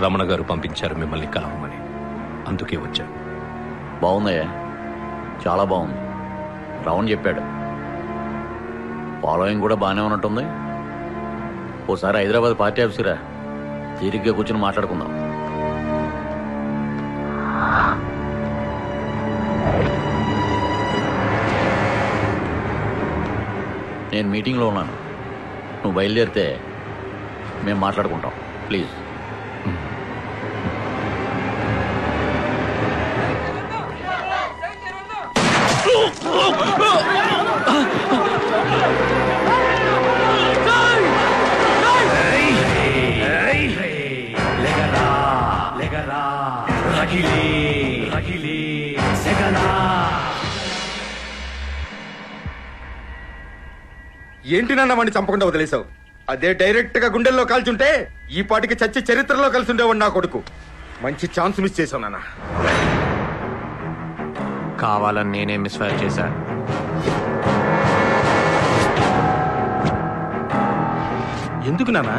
రమణ గారు పంపించారు మిమ్మల్ని కలవమని, అందుకే వచ్చాను. బాగుందయ్యా, చాలా బాగుంది. రమణ చెప్పాడు. ఫాలోయింగ్ కూడా బాగానే ఉన్నట్టుంది. ఓసారి హైదరాబాద్ పార్టీ ఆఫీసురా, తీరిగ్గా కూర్చొని మాట్లాడుకుందాం. నేను మీటింగ్లో ఉన్నాను. నువ్వు బయలుదేరితే మేము మాట్లాడుకుంటాం. ప్లీజ్. ఏంటి నాన్న వాడిని చంపకుండా వదిలేసావు? అదే డైరెక్ట్ గా గుండెల్లో కాల్చుంటే ఈ పాటికి చచ్చి చరిత్రలో కలిసి ఉండేవాడు నా కొడుకు. మంచి ఛాన్స్ మిస్ చేసావు నాన్న. కావాలని నేనే మిస్ఫైర్ చేశా. ఎందుకు నాన్న?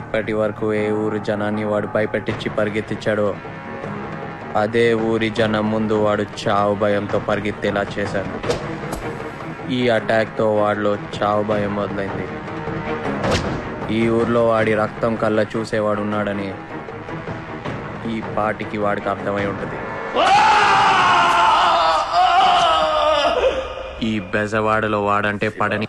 ఇప్పటి వరకు ఏ ఊరి జనాన్ని వాడు భయపెట్టించి పరిగెత్తించాడో అదే ఊరి జనం ముందు వాడు చావు భయంతో పరిగెత్తేలా చేశాడు. ఈ అటాక్తో వాడిలో చావు భయం మొదలైంది. ఈ ఊర్లో వాడి రక్తం కళ్ళ చూసేవాడు ఉన్నాడని ఈ పాటికి వాడికి అర్థమై ఉంటుంది. ఈ బెజవాడలో వాడంటే పడని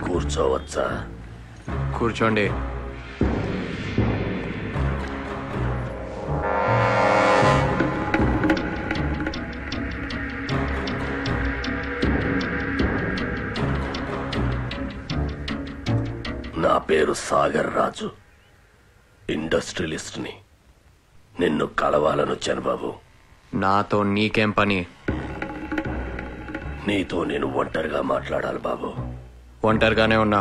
కూర్చోవచ్చా? కూర్చోండి. నా పేరు సాగర్ రాజు, ఇండస్ట్రియలిస్ట్ని. నిన్ను కలవాలనొచ్చాను బాబు. నాతో నీకేం పని? నీతో నేను ఒంటరిగా మాట్లాడాలి బాబు. ఒంటరిగానే ఉన్నా,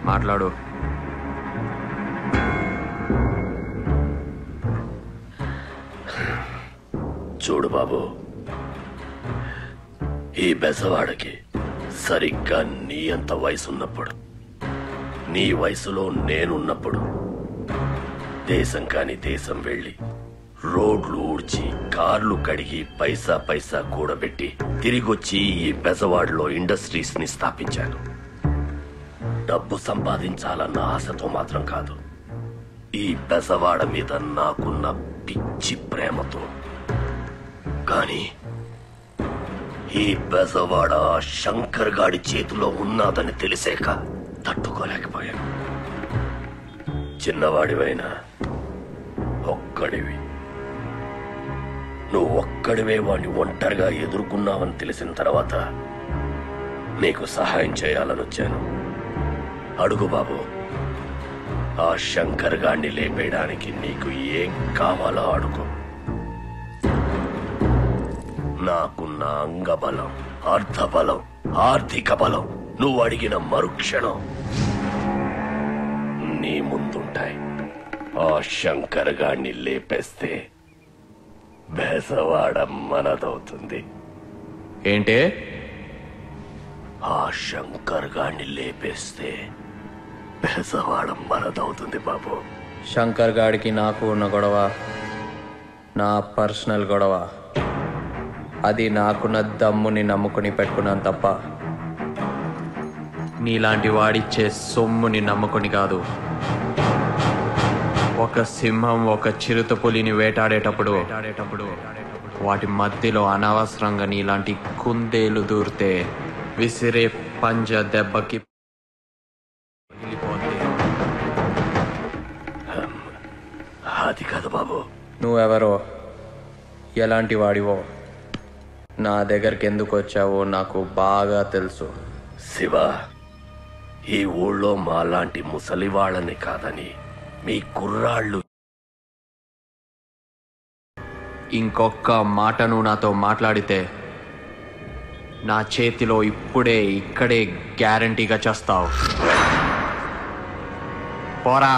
మాట్లాడు. చూడు బాబు, ఈ బెజవాడకి సరిగ్గా నీ అంత వయసున్నప్పుడు, నీ వయసులో నేనున్నప్పుడు దేశం కాని దేశం వెళ్ళి రోడ్లు ఊడ్చి కార్లు కడిగి పైసా పైసా కూడబెట్టి తిరిగొచ్చి ఈ బెజవాడలో ఇండస్ట్రీస్ ని స్థాపించాను. డబ్బు సంపాదించాలన్న ఆశతో మాత్రం కాదు, ఈ బెజవాడ మీద నాకున్న పిచ్చి ప్రేమతో. కానీ ఈ బెజవాడ శంకర్ గాడి చేతిలో ఉన్నదని తెలిసాక తట్టుకోలేకపోయాను. చిన్నవాడివైనా ఒక్కడివి, నువ్వు ఒక్కడివే వాడిని ఒంటరిగా ఎదుర్కొన్నావని తెలిసిన తర్వాత నీకు సహాయం చేయాలని వచ్చాను. అడుగు బాబు, ఆ శంకర్ గాడిని లేపేయడానికి నీకు ఏం కావాలో అడుగు. నాకున్న అంగబలం, అర్థబలం, ఆర్థిక బలం నువ్వు అడిగిన మరుక్షణం నీ ముందుంటాయి. ఆ శంకర్ గాడిని లేపేస్తే బెజవాడ మనదవుతుంది. ఏంటే? ఆ శంకర్ గాడిని లేపేస్తే బెజవాడ మనదవుతుంది బాబు. శంకర్ గాడికి నాకు ఉన్న గొడవ నా పర్సనల్ గొడవ. అది నాకున్న దమ్ముని నమ్ముకుని పెట్టుకున్నాను తప్ప నీలాంటి వాడిచ్చే సొమ్ముని నమ్ముకుని కాదు. ఒక సింహం ఒక చిరుత పులిని వేటాడేటప్పుడు వాటి మధ్యలో అనవసరంగా నీలాంటి కుందేలు దూరితే విసిరే పంజ దెబ్బకి అది కాదు బాబు. నువ్వెవరో, ఎలాంటి వాడివో, నా దగ్గరికి ఎందుకు వచ్చావో నాకు బాగా తెలుసు. శివ, ఈ ఊళ్ళో మాలాంటి ముసలి వాళ్ళని కాదని మీ కుర్రాళ్ళు ఇంకొక మాట నువ్వు నాతో మాట్లాడితే నా చేతిలో ఇప్పుడే ఇక్కడే గ్యారంటీగా చేస్తావు. పోరా.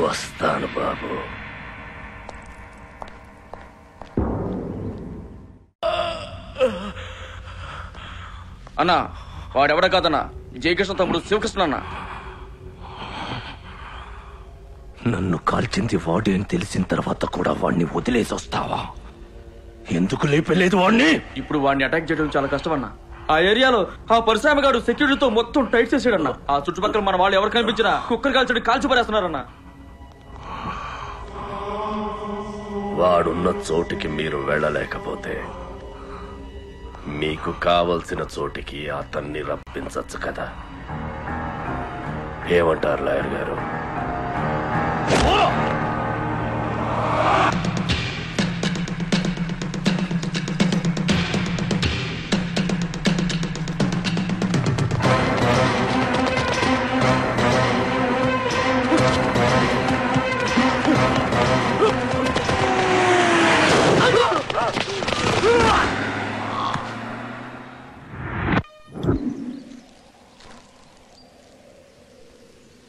వస్తాను బాబు. అన్నా, వాడెవడ కాదన్నా, జయకృష్ణ తమ్ముడు శివకృష్ణ అన్న. నన్ను కాల్చింది వాడు అని తెలిసిన తర్వాత కూడా వాడిని వదిలేసి వస్తావా? ఎందుకు లేపలేదు వాడిని? ఇప్పుడు వాడిని అటాక్ చేయడం చాలా కష్టం అన్నా. ఆ ఏరియాలో ఆ పరిశ్రమ గారు సెక్యూరిటీతో మొత్తం టైట్ చేసాడన్నా. ఆ చుట్టుపక్కల మన వాళ్ళు ఎవరు కనిపించినా కుక్కర్ కాల్చడం కాల్చి పారేస్తున్నారన్నా. వాడున్న చోటికి మీరు వెళ్ళలేకపోతే మీకు కావలసిన చోటికి అతన్ని రప్పించచ్చు కదా. ఏమంటారు లాయర్ గారు?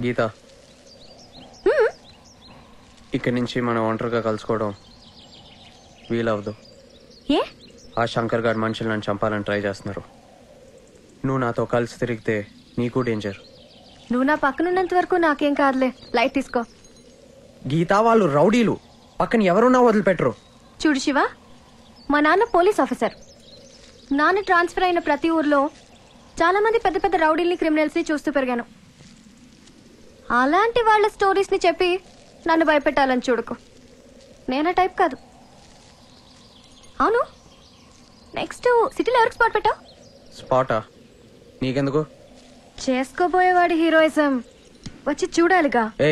గీత, ఇక్కడి నుంచి మనం ఒంటరిగా కలుసుకోవడం వీలవదు. ఏ? ఆ శంకర్ గారి మనుషులు నన్ను చంపాలని ట్రై చేస్తున్నారు. నువ్వు నాతో కలిసి తిరిగితే నీకు డేంజర్. నువ్వు నా పక్కనున్నంత వరకు నాకేం కాదులే, లైట్ తీసుకో. గీతా వాళ్ళు రౌడీలు, పక్కన ఎవరున్నా వదిలిపెట్టరు. చూడు శివ, మా నాన్న పోలీస్ ఆఫీసర్. నాన్న ట్రాన్స్ఫర్ అయిన ప్రతి ఊర్లో చాలా మంది పెద్ద పెద్ద రౌడీల్ని, క్రిమినల్స్ ని చూస్తూ పెరిగాను. అలాంటి వాళ్ళ స్టోరీస్ ని చెప్పి నన్ను భయపెట్టాలని చూడకు. నేనా టైప్ కాదు. అవును, నెక్స్ట్ సిటీలో ఎవరికి స్పాట్ పెట్టావు? స్పాటా? నీకెందుకు? చేసుకోబోయేవాడి హీరోయిజం వచ్చి చూడాలిగా. ఏ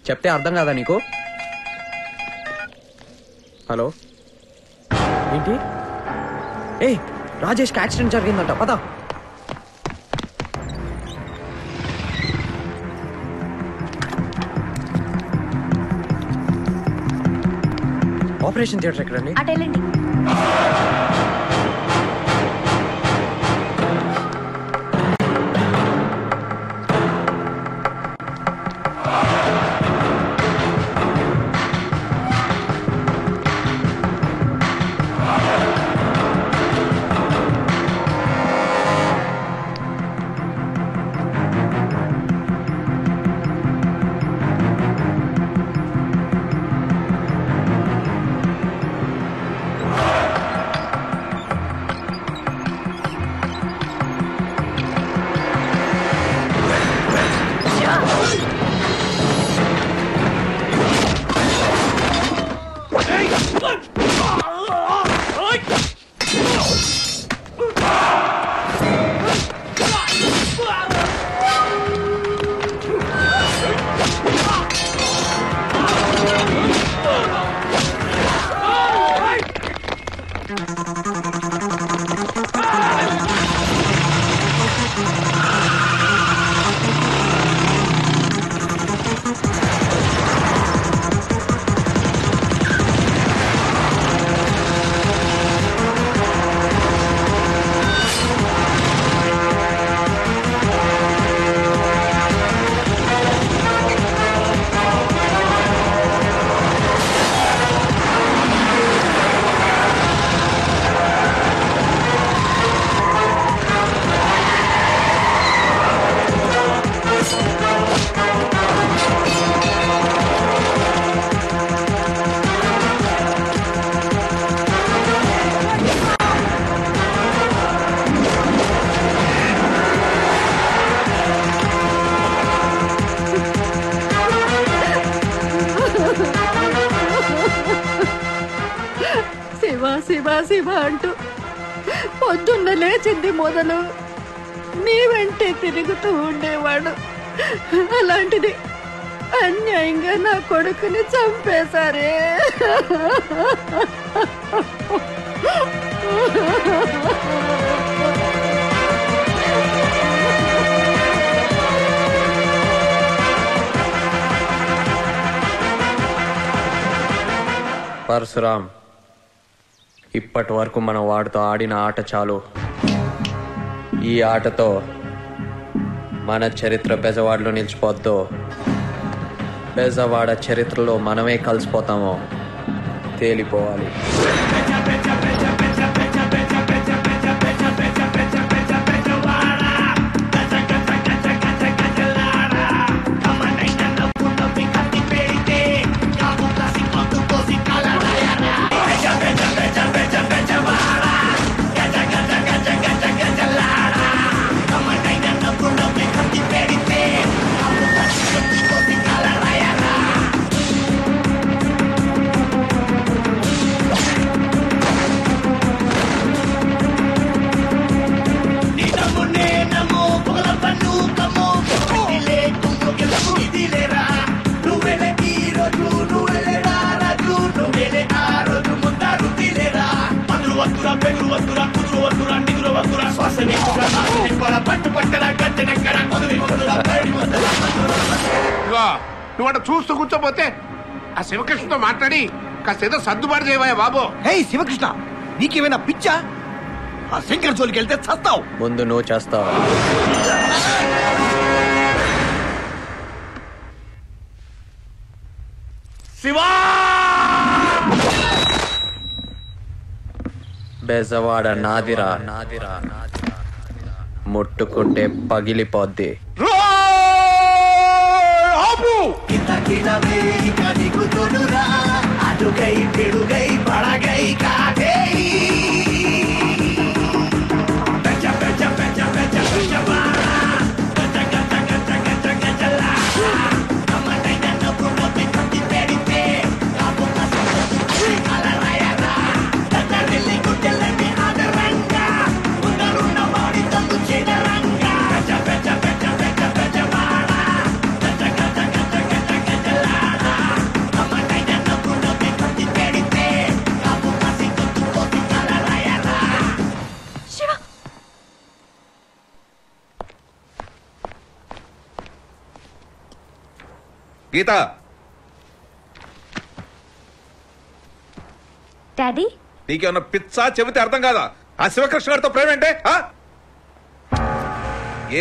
చెప్తే అర్థం కాదా నీకు? హలో, ఏంటి? ఏ రాజేష్కి యాక్సిడెంట్ జరిగిందంట, పద. ఆపరేషన్ థియేటర్ ఎక్కడండి? అటు వెళ్ళండి. శివ అంటూ పొద్దున్న లేచింది మొదలు నీ వెంటే తిరుగుతూ ఉండేవాడు. అలాంటిది అన్యాయంగా నా కొడుకుని చంపేశారే. పరశురామ్, ఇప్పటి వరకు మనం వాడితో ఆడిన ఆట చాలు. ఈ ఆటతో మన చరిత్ర బెజవాడలో నిలిచిపోద్దు. బెజవాడ చరిత్రలో మనమే కలిసిపోతామో తేలిపోవాలి. నువ్వు అటు చూస్తూ కూర్చోపోతే ఆ శివకృష్ణతో మాట్లాడి కాస్త ఏదో సర్దుబాటు చేయవా బాబు. హే శివకృష్ణ, నీకేమైనా పిచ్చా? ఆ శంకర్ జోలికి వెళ్తే చస్తావు. ముందు నువ్వు చేస్తావు. శివా! బెజవాడ నాదిరా, ముట్టుకుంటే పగిలిపోద్ది. ఆపు అడుగై పిడుగై పడగై కాదే గీత డాడీ నీకేమన్నా పిచ్చా చెబితే అర్థం కాదా? ఆ శివకృష్ణ గారితో ప్రేమేంటే?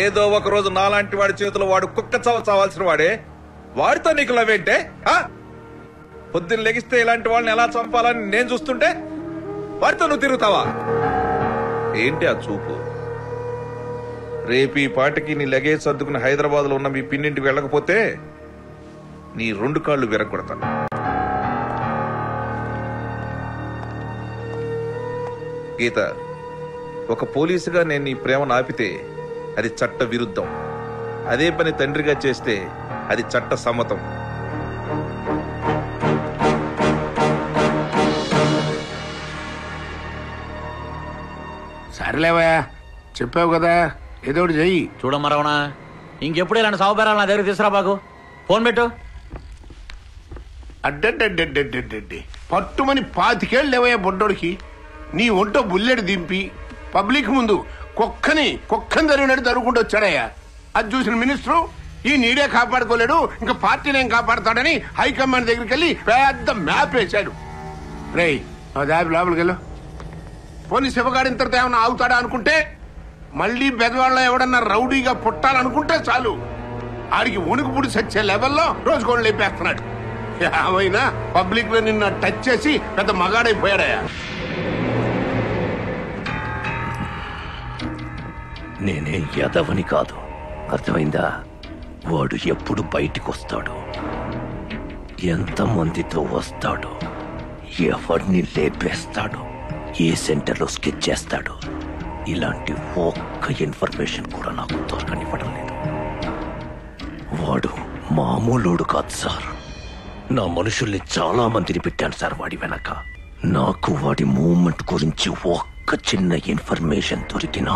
ఏదో ఒక రోజు నాలాంటి వాడి చేతిలో వాడు కుక్క చావాల్సిన వాడే, వాడితో నీకు లవేంటే? పొద్దున్న లెగిస్తే ఇలాంటి వాళ్ళని ఎలా చంపాలని నేను చూస్తుంటే వాడితో నువ్వు తిరుగుతావా? ఏంటి ఆ చూపు? రేపు ఈ పాటికి నీ లగేజ్ సర్దుకుని హైదరాబాద్ లో ఉన్న మీ పిన్నింటికి వెళ్ళకపోతే నీ 2 కాళ్ళు విరగొడతాను. గీత, ఒక పోలీసుగా నేను నీ ప్రేమను ఆపితే అది చట్ట విరుద్ధం. అదే పని తండ్రిగా చేస్తే అది చట్ట సమ్మతం. సరేలేవయ్యా, చెప్పావు కదా, ఏదో ఒకటి చెయ్యి. చూడమ్మరవణ, ఇంకెప్పుడు ఇలాంటి సాగుబేరాలు నా దగ్గర తీసుకురా బాగు. ఫోన్ పెట్టు. అడ్డడ్డడ్డడ్డడ్డడ్డి పట్టుమని 25 ఏళ్ళు లేవయ్యా బొడ్డోడికి. నీ ఒంటో బుల్లెట్ దింపి పబ్లిక్ ముందు కుక్కని జరిగినట్టు జరుగుకుంటూ వచ్చాడయ్యా. అది చూసిన మినిస్టరు ఈ నీడే కాపాడుకోలేడు, ఇంకా పార్టీని ఏం కాపాడుతాడని హైకమాండ్ దగ్గరికి వెళ్ళి పెద్ద మ్యాప్ వేశాడు. రేయ్, దాబి లోపలికి వెళ్ళు. పోనీ శివగాడి ఇంతటితో ఏమన్నా ఆగుతాడా అనుకుంటే, మళ్ళీ పెద్దవాళ్ళ ఎవడన్నా రౌడీగా పుట్టాలనుకుంటే చాలు ఆడికి ఉణుకు పుడి సచ్చే లెవెల్లో రోజుకోళ్ళు లేపేస్తున్నాడు. ఏమైనా పబ్లిక్ లో నిన్న టచ్ చేసి పెద్ద మగాడైపోయాడయా. నేనే యదవని కాదు, అర్థమైందా? వాడు ఎప్పుడు బయటికి వస్తాడు, ఎంతమందితో వస్తాడు, ఎవరిని లేపేస్తాడు, ఏ సెంటర్లో స్కెచ్ చేస్తాడు, ఇలాంటి ఒక్క ఇన్ఫర్మేషన్ కూడా నాకు దొరకనివ్వడం లేదు. వాడు మామూలుడు కాదు సార్. నా మనుషుల్ని చాలా మందిని పెట్టాను సార్ వాడి వెనక. నాకు వాడి మూవ్మెంట్ గురించి ఒక్క చిన్న ఇన్ఫర్మేషన్ దొరికినా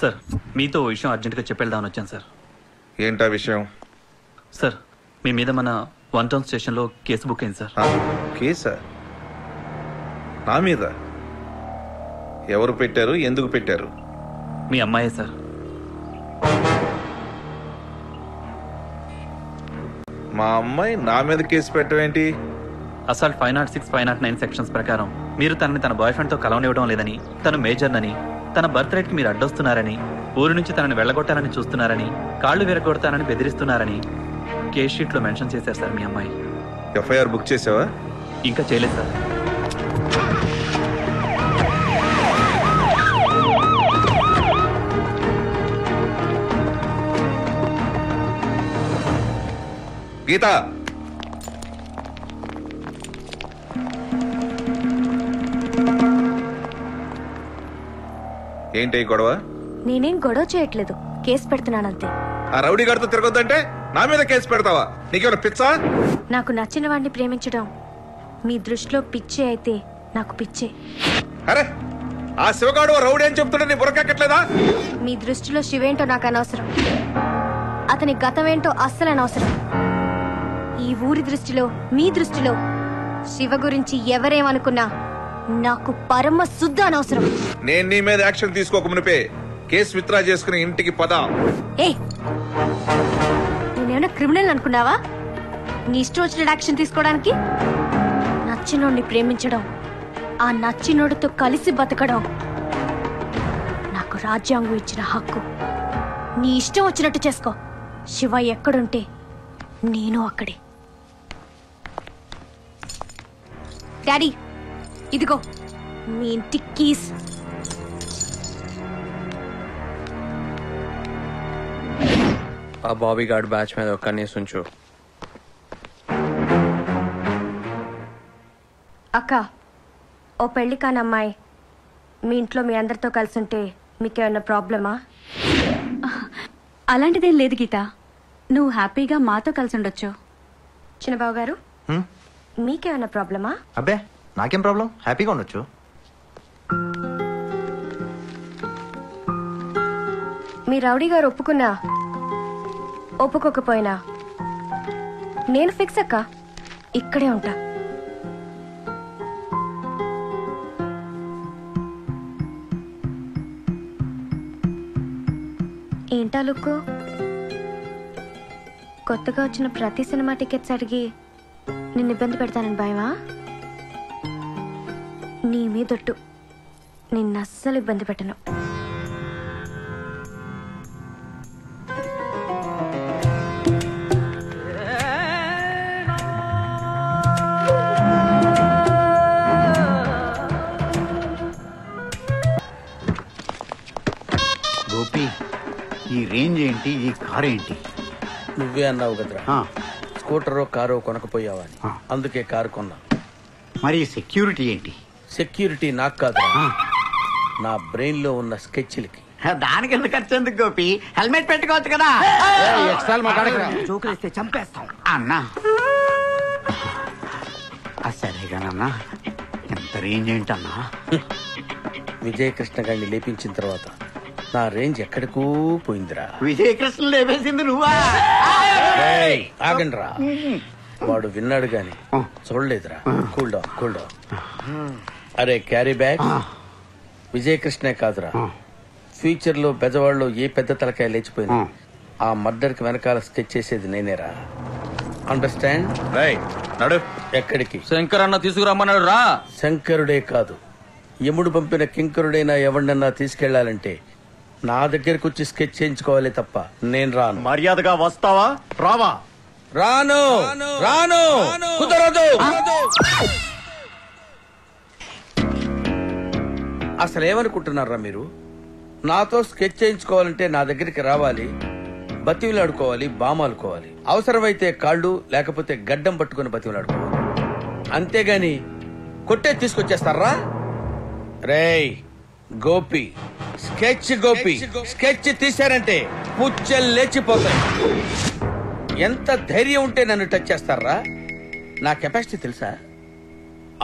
సార్, మీతో ఓ విషయం అర్జెంటుగా చెప్పేద్దామని వచ్చాను సార్. ఏంటా విషయం? సార్, మీ మీద మన 1 టౌన్ స్టేషన్లో కేసు బుక్ అయింది సార్. కేసా? నా మీద? ఎవరు పెట్టారు, ఎందుకు పెట్టారు? మీ అమ్మాయే సార్. మా అమ్మాయి నా మీద కేసు పెట్టవేంటి? అసాల్ట్ 506, 509 సెక్షన్స్ ప్రకారం మీరు తనని తన బాయ్ ఫ్రెండ్తో కలవనివ్వడం లేదని, తను మేజర్నని, తన బర్త్ రేట్కి మీరు అడ్డొస్తున్నారని, ఊరి నుంచి తనని వెళ్ళగొట్టాలని చూస్తున్నారని, కాళ్ళు విరగొడతానని బెదిరిస్తున్నారని కేస్ షీట్లో మెన్షన్ చేశారు సార్ మీ అమ్మాయి. ఎఫ్ఐఆర్ బుక్ చేసావా? ఇంకా చేయలేదు సార్. గీత, ఏంటి గొడవ? నేనేం గొడవ చేయట్లేదు, కేసు పెడుతున్నానంతే. ఆ రౌడీ గారితో తిరగొద్దంటే నా మీద కేసు పెడతావా? నీకేమైనా పిచ్చా? నాకు నచ్చిన వాడిని ప్రేమించడం మీ దృష్టిలో పిచ్చే అయితే నాకు పిచ్చే. అరే, ఆ శివగాడు రౌడీ అని చెప్తుంటే నీ బుర్రకెక్కట్లేదా? మీ దృష్టిలో శివేంటో నాకు అనవసరం, అతని గతమేంటో అస్సలు అనవసరం. ఈ ఊరి దృష్టిలో, మీ దృష్టిలో శివ గురించి ఎవరేమనుకున్నా నాకు పరమ శుద్ధ అనవసరం. నేను నీ మీద యాక్షన్ తీసుకోక మునిపే కేసు విత్డ్రా చేసుకుని ఇంటికి పద. ఏయ్, నేనేమన్నా క్రిమినల్ అనుకున్నావా నీ ఇష్టం వచ్చిన యాక్షన్ తీసుకోవడానికి? నచ్చినోడిని ప్రేమించడం, ఆ నచ్చినోడితో కలిసి బతకడం నాకు రాజ్యాంగం ఇచ్చిన హక్కు. నీ ఇష్టం వచ్చినట్టు చేసుకో. శివ ఎక్కడుంటే నేను అక్కడే. డాడీ, ఇదిగో మీ ఇంటి కీస్. ఆ బాబీ గార్డ్ బ్యాచ్ మీద ఒక కనీసం ఉంచు. అక్క, ఓ పెళ్లి కాని అమ్మాయి మీ ఇంట్లో మీ అందరితో కలిసి ఉంటే మీకేమన్నా ప్రాబ్లమా? అలాంటిదేం లేదు గీత, నువ్వు హ్యాపీగా మాతో కలిసి ఉండొచ్చు. చిన్నబాబు గారు, మీకేమన్నా ప్రాబ్లమా? అబ్బే నాకేం ప్రాబ్లం, హ్యాపీగా ఉండొచ్చు. మీ రౌడీ గారు ఒప్పుకున్నా ఒప్పుకోకపోయినా నేను ఫిక్స్ అక్క, ఇక్కడే ఉంటా. ఏంటా లుక్కు? కొత్తగా వచ్చిన ప్రతి సినిమా టికెట్స్ అడిగి నిన్ను ఇబ్బంది పెడతానని భయమా? నీ మీదొట్టు, నిన్ను అస్సలు ఇబ్బంది పెట్టను. గోపి, ఈ రేంజ్ ఏంటి, ఈ కార్ ఏంటి? నువ్వే అన్నావు కదరా స్కూటరో కారో కొనకపోయావా అని, అందుకే కారు కొన్నా. మరి సెక్యూరిటీ ఏంటి? సెక్యూరిటీ నాకు కాదురా, నా బ్రెయిన్ లో ఉన్న స్కెచ్లకి. దానికి ఎంత ఖర్చు ఎందుకు గోపి, హెల్మెట్ పెట్టుకోవచ్చు కదా. చూకలిస్తే చంపేస్తాం అన్నా. సరేగానన్నా, ఎంత రేంజ్ ఏంటన్నా? విజయకృష్ణ గారిని లేపించిన తర్వాత నా రేంజ్ ఎక్కడికో పోయిందిరా. విజయకృష్ణ లేపేసింది నువ్వా? ఆగండి రా, వాడు విన్నాడు గాని చూడలేదురా. Cool down, cool down. అరే క్యారీ బ్యాగ్, విజయకృష్ణే కాదురా, ఫ్యూచర్ లో బెజవాడలో ఏ పెద్ద తలకాయ లేచిపోయినా ఆ మర్డర్ కి వెనకాల స్కెచ్ చేసేది నేనేరా. అండర్స్టాండ్? ఎక్కడికి? శంకర్ అన్న తీసుకురమ్మన్నాడు రా. శంకరుడే కాదు, యముడు పంపిన కింకరుడైనా ఎవరినన్నా తీసుకెళ్లాలంటే నా దగ్గరకు వచ్చి స్కెచ్ చేయించుకోవాలి తప్ప నేను రాను. మర్యాదగా వస్తావా రావా? రాను రాను, కుదరదు. అసలు ఏమనుకుంటున్నారా మీరు? నాతో స్కెచ్ చేయించుకోవాలంటే నా దగ్గరికి రావాలి, బతివిలాడుకోవాలి, బామాలుకోవాలి, అవసరమైతే కాళ్ళు లేకపోతే గడ్డం పట్టుకుని బతివిలాడుకోవాలి. అంతేగాని కొట్టే తీసుకొచ్చేస్తారా? రేయ్ గోపి, స్కెచ్ గోపి, స్కెచ్ తీశారంటే పుచ్చలు లేచిపోతాయి. ఎంత ధైర్యం ఉంటే నన్ను టచ్ చేస్తారా? నా కెపాసిటీ తెలుసా?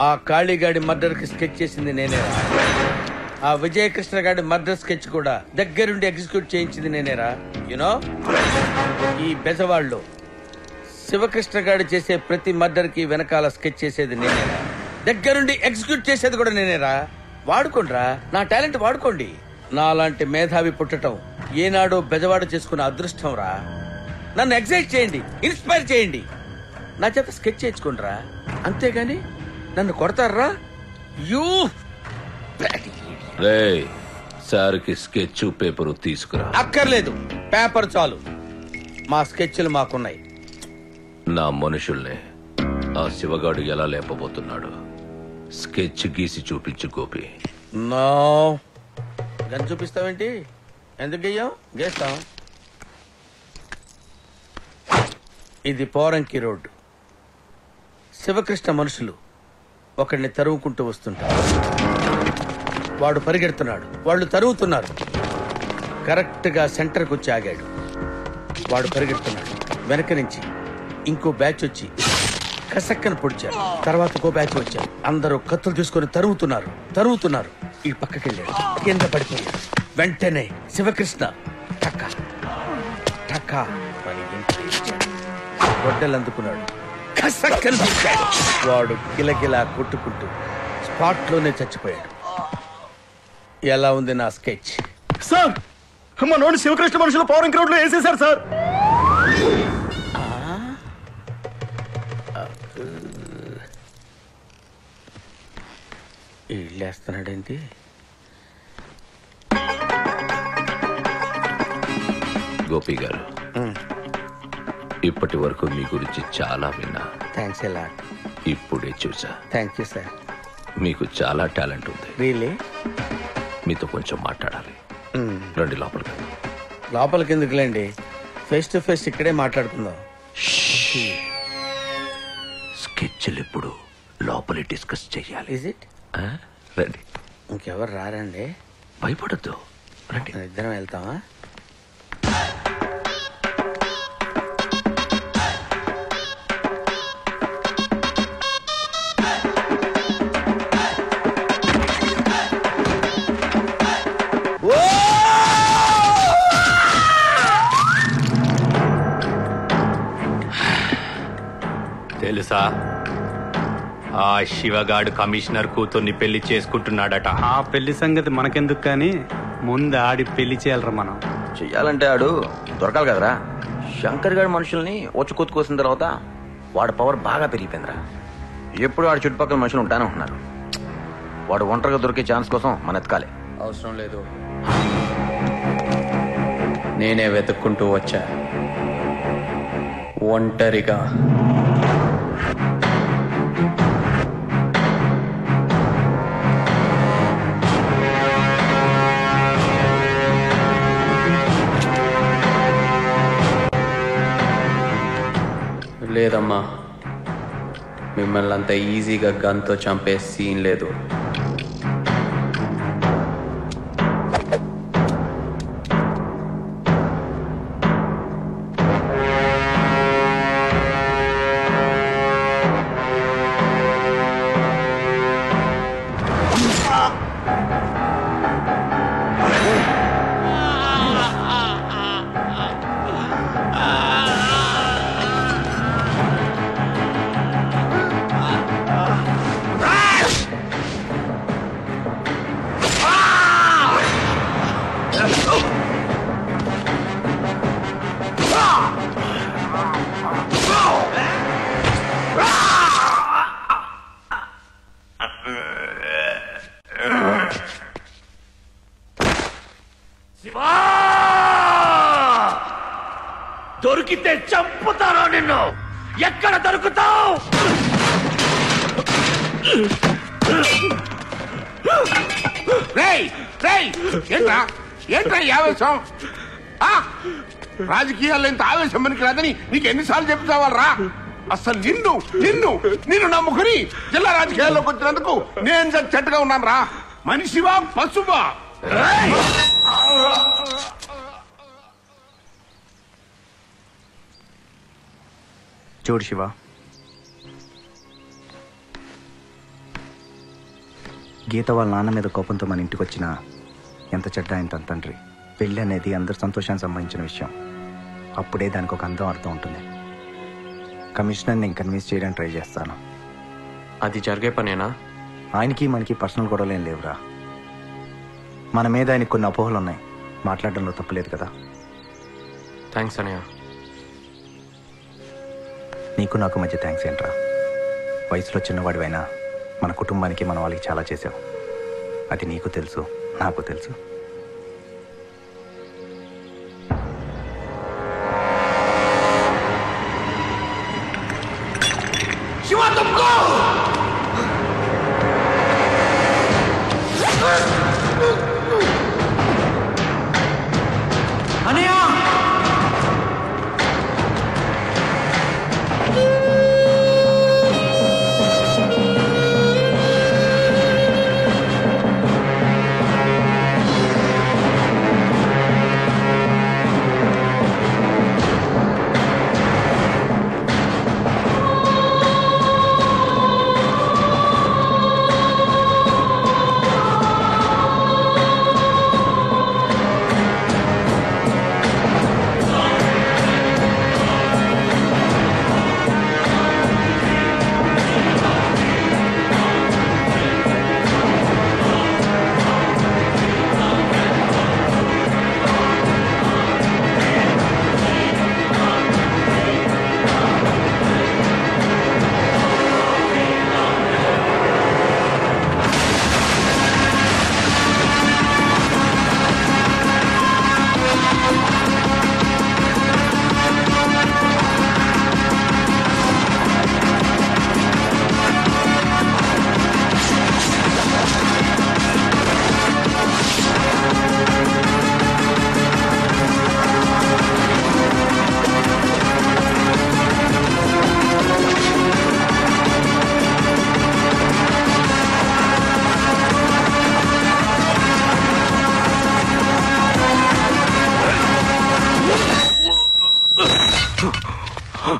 ఆ కాళీగాడి మర్డర్ కి స్కెచ్ చేసింది నేనేరా. ఆ విజయకృష్ణ గాడి మర్డర్ స్కెచ్ కూడా దగ్గరుండి ఎగ్జిక్యూట్ చేయించింది నేనేరా. యునో, ఈ బెజవాడలో శివకృష్ణ గాడి చేసే ప్రతి మర్డర్ కి వెనకాల స్కెచ్ చేసేది నేనేరా, దగ్గరుండి ఎగ్జిక్యూట్ చేసేది కూడా నేనేరా. వాడుకోండిరా, నా టాలెంట్ వాడుకోండి. నాలాంటి మేధావి పుట్టటం ఏనాడో బెజవాడ చేసుకున్న అదృష్టం రా. నన్ను ఎగ్జైట్ చేయండి, ఇన్స్పైర్ చేయండి, నా చేత స్కెచ్ చేయించుకోండిరా. అంతేగాని నన్ను కొడతారా? యూ రే, సార్కి స్కెచ్ పేపరు తీసుకురా. అక్కర్లేదు, పేపర్ చాలు. మా స్కెచ్లు మాకున్నాయి. నా మనుషుల్ని ఆ శివగాడు ఎలా లేపబోతున్నాడు స్కెచ్ గీసి చూపించు గోపి. No, gun చూపిస్తావేంటి? ఎందుకు గెయ్యాం? గేస్తాం. ఇది పోరంకి రోడ్డు. శివకృష్ణ మనుషులు ఒకడిని తరువుకుంటూ వస్తుంటారు. వాడు పరిగెడుతున్నాడు, వాళ్ళు తరుగుతున్నారు. కరెక్ట్ గా సెంటర్కి వచ్చి ఆగాడు. వాడు పరిగెడుతున్నాడు, వెనక నుంచి ఇంకో బ్యాచ్ వచ్చి కసక్కను పొడిచారు. తర్వాత ఇంకో బ్యాచ్ వచ్చారు. అందరూ కత్తులు తీసుకొని తరుగుతున్నారు. ఈ పక్కకెళ్ళాడు, కింద పడిపోయాడు. వెంటనే శివకృష్ణ టకా టకా అని గొడ్డలు అందుకున్నాడు. కసక్కను తీశాడు. వాడు గిలగిలా కొట్టుకుంటూ స్పాట్ లోనే చచ్చిపోయాడు. ఎలా ఉంది నా స్కెచ్? సార్, మా నోడు శివకృష్ణ మనుషులు పౌరంకి రోడ్ లో వేసేశారు సార్. ఇళ్ళేస్తున్నాడేంటి? గోపి గారు, ఇప్పటి వరకు మీ గురించి చాలా విన్నా. థ్యాంక్స్ ఎలా. ఇప్పుడే చూసా. Thank you sir. మీకు చాలా టాలెంట్ ఉంది. రియలీ? మీతో కొంచెం మాట్లాడాలి. రండి లోపలికి. లోపలికి ఎందుకులేండి, ఫేస్ టు ఫేస్ ఇక్కడే మాట్లాడుకుందాం. స్కెచ్లు ఎప్పుడు లోపలి డిస్కస్ చెయ్యాలి. Is it? రండి. ఇంకెవరు రారండి? భయపడద్దు, రండి. ఇద్దరం వెళ్తామా? తెలుసా, ఆ శివగాడు కమిషనర్ కూతుర్ని పెళ్లి చేసుకుంటున్నాడట. ఆ పెళ్లి సంగతి మనకెందుకు కానీ ముందు ఆడి పెళ్లి చేయాలరా మనం. చెయ్యాలంటే ఆడు దొరకాలి కదరా. శంకర్ గారి మనుషుల్ని వచ్చుకొత్తుకోసిన తర్వాత వాడి పవర్ బాగా పెరిగిపోయిందిరా. ఎప్పుడు వాడి చుట్టుపక్కల మనుషులు ఉంటానే ఉంటున్నారు. వాడు ఒంటరిగా దొరికే ఛాన్స్ కోసం మన ఎత్తుకాలి. అవసరం లేదు, నేనే వెతుక్కుంటూ వచ్చా ఒంటరిగా. లేదమ్మా, మిమ్మల్ని అంత ఈజీగా గన్తో చంపే సీన్ లేదు. దొరికితే చంపుతారో నిన్ను. ఎక్కడ దొరుకుతావు? ఏంట్రా ఏంట్రా ఈ ఆవేశం? రాజకీయాల్లో ఇంత ఆవేశం మనకి రాదని నీకు ఎన్నిసార్లు చెప్తావాలరా? అసలు నిన్ను నిన్ను నిన్ను నమ్ముకుని జిల్లా రాజకీయాల్లోకి వచ్చినందుకు నేను చెట్టుగా ఉన్నాను రా. మనిషివా పశువా? చూడు శివ, గీత వాళ్ళ నాన్న మీద కోపంతో మన ఇంటికి వచ్చినా ఎంత చెడ్డ ఆయన తన తండ్రి. పెళ్ళి అనేది అందరి సంతోషానికి సంబంధించిన విషయం. అప్పుడే దానికి ఒక అందం అర్థం ఉంటుంది. కమిషనర్ నేను కన్విన్స్ చేయడానికి ట్రై చేస్తాను. అది జరిగే పనేనా? ఆయనకి మనకి పర్సనల్ గొడవలు ఏం లేవురా. మన మీద ఆయనకి కొన్ని అపోహలు ఉన్నాయి. మాట్లాడడంలో తప్పులేదు కదా. థ్యాంక్స్ అనయ్య. నీకు నాకు మధ్య థ్యాంక్స్ ఏంట్రా. వయసులో చిన్నవాడివైనా మన కుటుంబానికి మన వాళ్ళకి చాలా చేసావు. అది నీకు తెలుసు, నాకు తెలుసు. శివ తుమ్కో అనయ్య, ఈ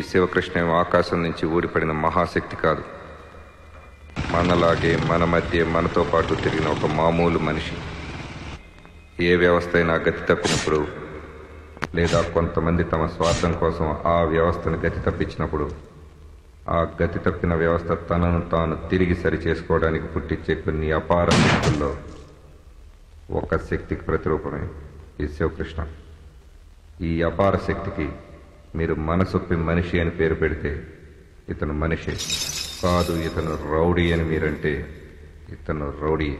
శివకృష్ణ ఆకాశం నుంచి ఊడిపడిన మహాశక్తి కాదు. మనలాగే మన మధ్య మనతో పాటు తిరిగిన ఒక మామూలు మనిషి. ఏ వ్యవస్థ అయినా గతి తప్పినప్పుడు, లేదా కొంతమంది తమ స్వార్థం కోసం ఆ వ్యవస్థను గతి తప్పించినప్పుడు, ఆ గతి తప్పిన వ్యవస్థ తనను తాను తిరిగి సరిచేసుకోవడానికి పుట్టించే కొన్ని అపార శక్తుల్లో ఒక శక్తికి ప్రతిరూపమే ఈ శివకృష్ణ. ఈ అపార శక్తికి మీరు మనసొప్పి మనిషి అని పేరు పెడితే ఇతను మనిషి కాదు, ఇతను రౌడీ అని మీరంటే ఇతను రౌడీ.